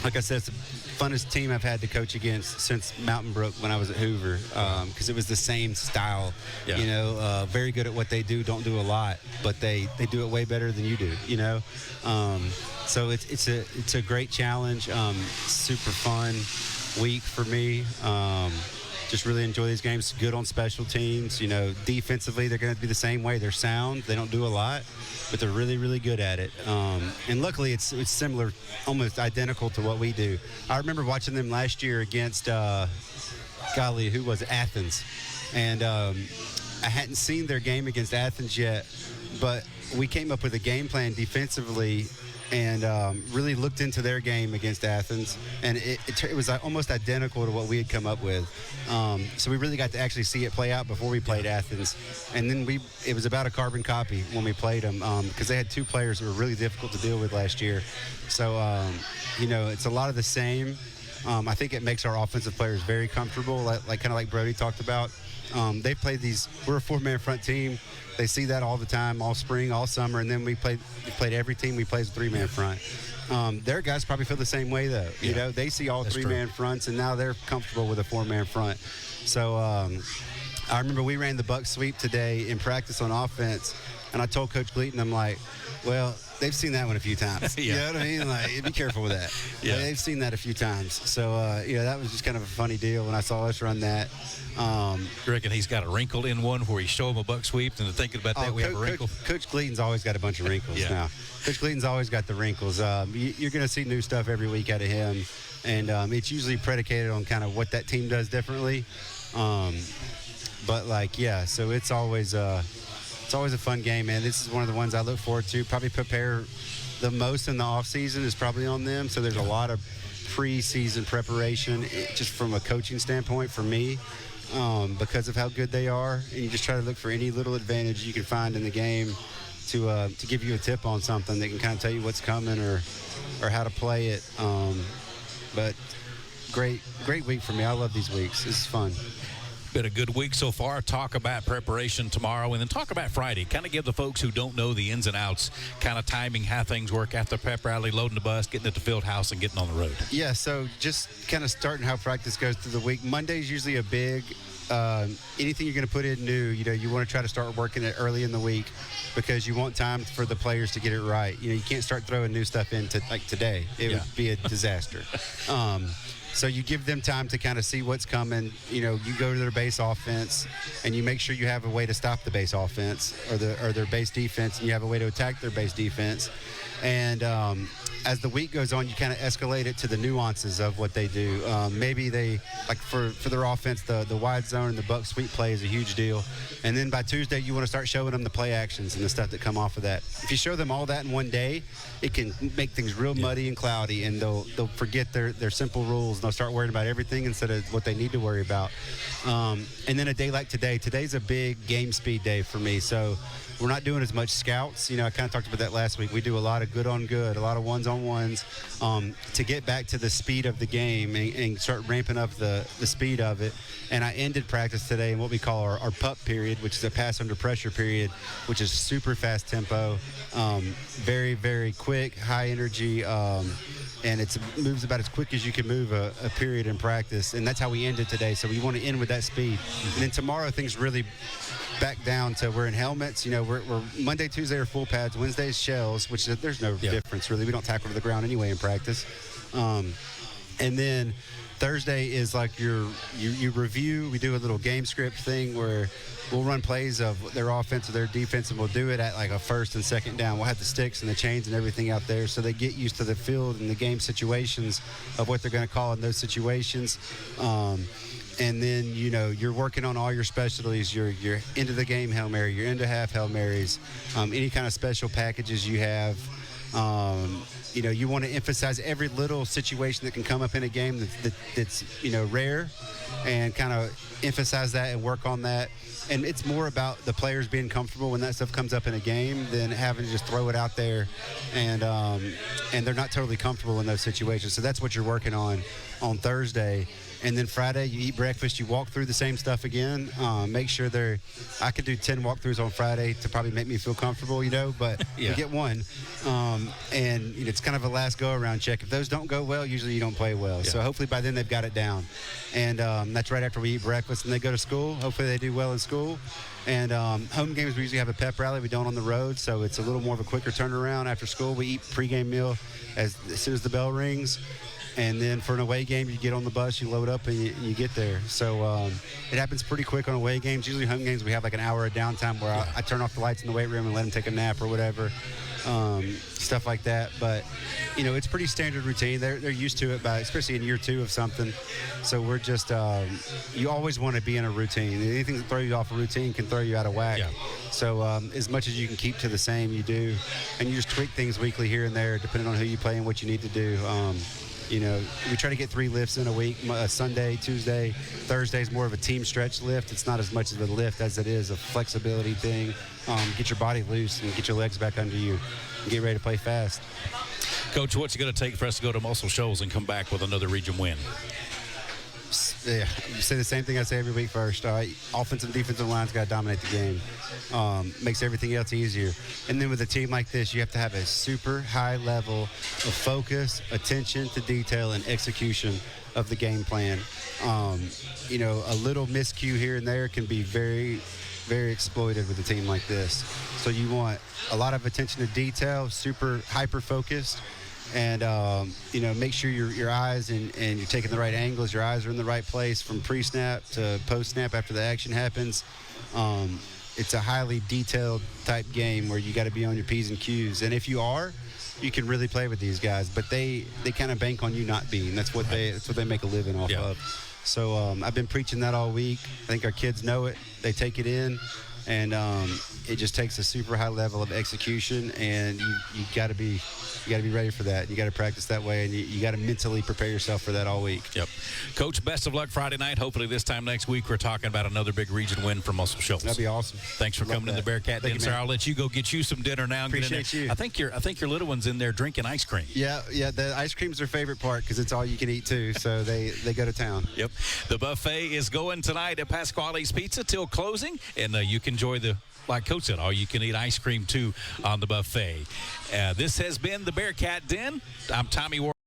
Like I said, it's the funnest team I've had to coach against since Mountain Brook when I was at Hoover, because it was the same style. You know, very good at what they do, don't do a lot, but they do it way better than you do, you know. So it's a great challenge, super fun week for me. Just really enjoy these games. Good on special teams. You know, defensively, they're going to be the same way. They're sound. They don't do a lot, but they're really, really good at it. And luckily, it's similar, almost identical to what we do. I remember watching them last year against, who was it? Athens. And I hadn't seen their game against Athens yet, but we came up with a game plan defensively and really looked into their game against Athens, and it was almost identical to what we had come up with. So we really got to actually see it play out before we played Athens, and then it was about a carbon copy when we played them, because they had two players that were really difficult to deal with last year. So, you know, it's a lot of the same. I think it makes our offensive players very comfortable, kind of like Brody talked about. They played we're a four-man front team. They see that all the time, all spring, all summer, and then we played every team we played a three-man front. Their guys probably feel the same way, though. You know, they see all three-man fronts, and now they're comfortable with a four-man front. So I remember we ran the buck sweep today in practice on offense, and I told Coach Gleaton, I'm like, well, they've seen that one a few times. You know what I mean? Like, be careful with that. Yeah. They've seen that a few times. So, that was just kind of a funny deal when I saw us run that. You reckon he's got a wrinkle in one where he's showing him a buck sweep and thinking about that we have a wrinkle? Coach Gleaton's always got a bunch of wrinkles now. Coach Gleaton's always got the wrinkles. You're going to see new stuff every week out of him, and it's usually predicated on kind of what that team does differently. So it's always a fun game, man. This is one of the ones I look forward to. Probably prepare the most in the off season is probably on them. So there's a lot of preseason preparation, just from a coaching standpoint for me, because of how good they are. And you just try to look for any little advantage you can find in the game to give you a tip on something that can kind of tell you what's coming or how to play it. But great week for me. I love these weeks. This is fun. Been a good week so far. Talk about preparation tomorrow, and then talk about Friday. Kind of give the folks who don't know the ins and outs, kind of timing, how things work after pep rally, loading the bus, getting at the field house, and getting on the road. Yeah, so just kind of starting how practice goes through the week. Monday's usually a big anything you're going to put in new, you want to try to start working it early in the week because you want time for the players to get it right. You can't start throwing new stuff in like today. It would be a disaster. So you give them time to kind of see what's coming. You go to their base offense, and you make sure you have a way to stop the base offense or their base defense, and you have a way to attack their base defense. And as the week goes on, you kind of escalate it to the nuances of what they do. Maybe they, like for their offense, the wide zone and the buck sweep play is a huge deal. And then by Tuesday, you want to start showing them the play actions and the stuff that come off of that. If you show them all that in one day, it can make things real muddy and cloudy, and they'll forget their simple rules, and they'll start worrying about everything instead of what they need to worry about. And then a day like today's a big game speed day for me. So we're not doing as much scouts. I kind of talked about that last week. We do a lot of good on good, a lot of ones-on-ones to get back to the speed of the game and start ramping up the speed of it. And I ended practice today in what we call our pup period, which is a pass under pressure period, which is super fast tempo, very, very quick, high energy, and it moves about as quick as you can move a period in practice. And that's how we ended today. So we want to end with that speed. And then tomorrow things really back down to we're in helmets. We're Monday, Tuesday are full pads. Wednesday is shells, which there's no difference really. We don't tackle to the ground anyway in practice. And then Thursday is like you review. We do a little game script thing where we'll run plays of their offense or their defense, and we'll do it at like a first and second down. We'll have the sticks and the chains and everything out there so they get used to the field and the game situations of what they're going to call in those situations. And then, you're working on all your specialties, your into the game Hail Mary, your into half Hail Marys, any kind of special packages you have. You want to emphasize every little situation that can come up in a game that's rare, and kind of emphasize that and work on that. And it's more about the players being comfortable when that stuff comes up in a game than having to just throw it out there and they're not totally comfortable in those situations. So that's what you're working on Thursday. And then Friday, you eat breakfast, you walk through the same stuff again. Make sure I could do 10 walkthroughs on Friday to probably make me feel comfortable, but you get one. And it's kind of a last go-around check. If those don't go well, usually you don't play well. So hopefully by then they've got it down. And that's right after we eat breakfast and they go to school. Hopefully they do well in school. And home games, we usually have a pep rally. We don't on the road, so it's a little more of a quicker turnaround. After school, we eat pregame meal as soon as the bell rings. And then for an away game, you get on the bus, you load up, and you get there. So it happens pretty quick on away games. Usually home games, we have like an hour of downtime where I turn off the lights in the weight room and let them take a nap or whatever, stuff like that. But, it's pretty standard routine. They're used to it, especially in year 2 of something. So we're just you always want to be in a routine. Anything that throws you off a routine can throw you out of whack. Yeah. So as much as you can keep to the same, you do. And you just tweak things weekly here and there depending on who you play and what you need to do. We try to get 3 lifts in a week. Sunday, Tuesday, Thursday is more of a team stretch lift. It's not as much of a lift as it is a flexibility thing. Get your body loose and get your legs back under you and get ready to play fast. Coach, what's it going to take for us to go to Muscle Shoals and come back with another region win? Yeah, you say the same thing I say every week first. Offensive and defensive line's got to dominate the game. Makes everything else easier. And then with a team like this, you have to have a super high level of focus, attention to detail, and execution of the game plan. A little miscue here and there can be very, very exploited with a team like this. So you want a lot of attention to detail, super hyper-focused, and, make sure your eyes and you're taking the right angles, your eyes are in the right place from pre-snap to post-snap after the action happens. It's a highly detailed type game where you got to be on your P's and Q's. And if you are, you can really play with these guys. But they kind of bank on you not being. That's what they make a living off of. So I've been preaching that all week. I think our kids know it. They take it in. And it just takes a super high level of execution, and you got to be ready for that. You got to practice that way, and you got to mentally prepare yourself for that all week. Yep. Coach, best of luck Friday night. Hopefully this time next week we're talking about another big region win for Muscle Shoals. That'd be awesome. Thanks for coming to the Bearcat Den, sir. I'll let you go get you some dinner now. And Appreciate you. I think your little one's in there drinking ice cream. Yeah. The ice cream's their favorite part because it's all you can eat too. So they go to town. Yep. The buffet is going tonight at Pasquale's Pizza till closing, and you can enjoy like Coach said, all-you-can-eat ice cream, too, on the buffet. This has been the Bearcat Den. I'm Tommy Ward.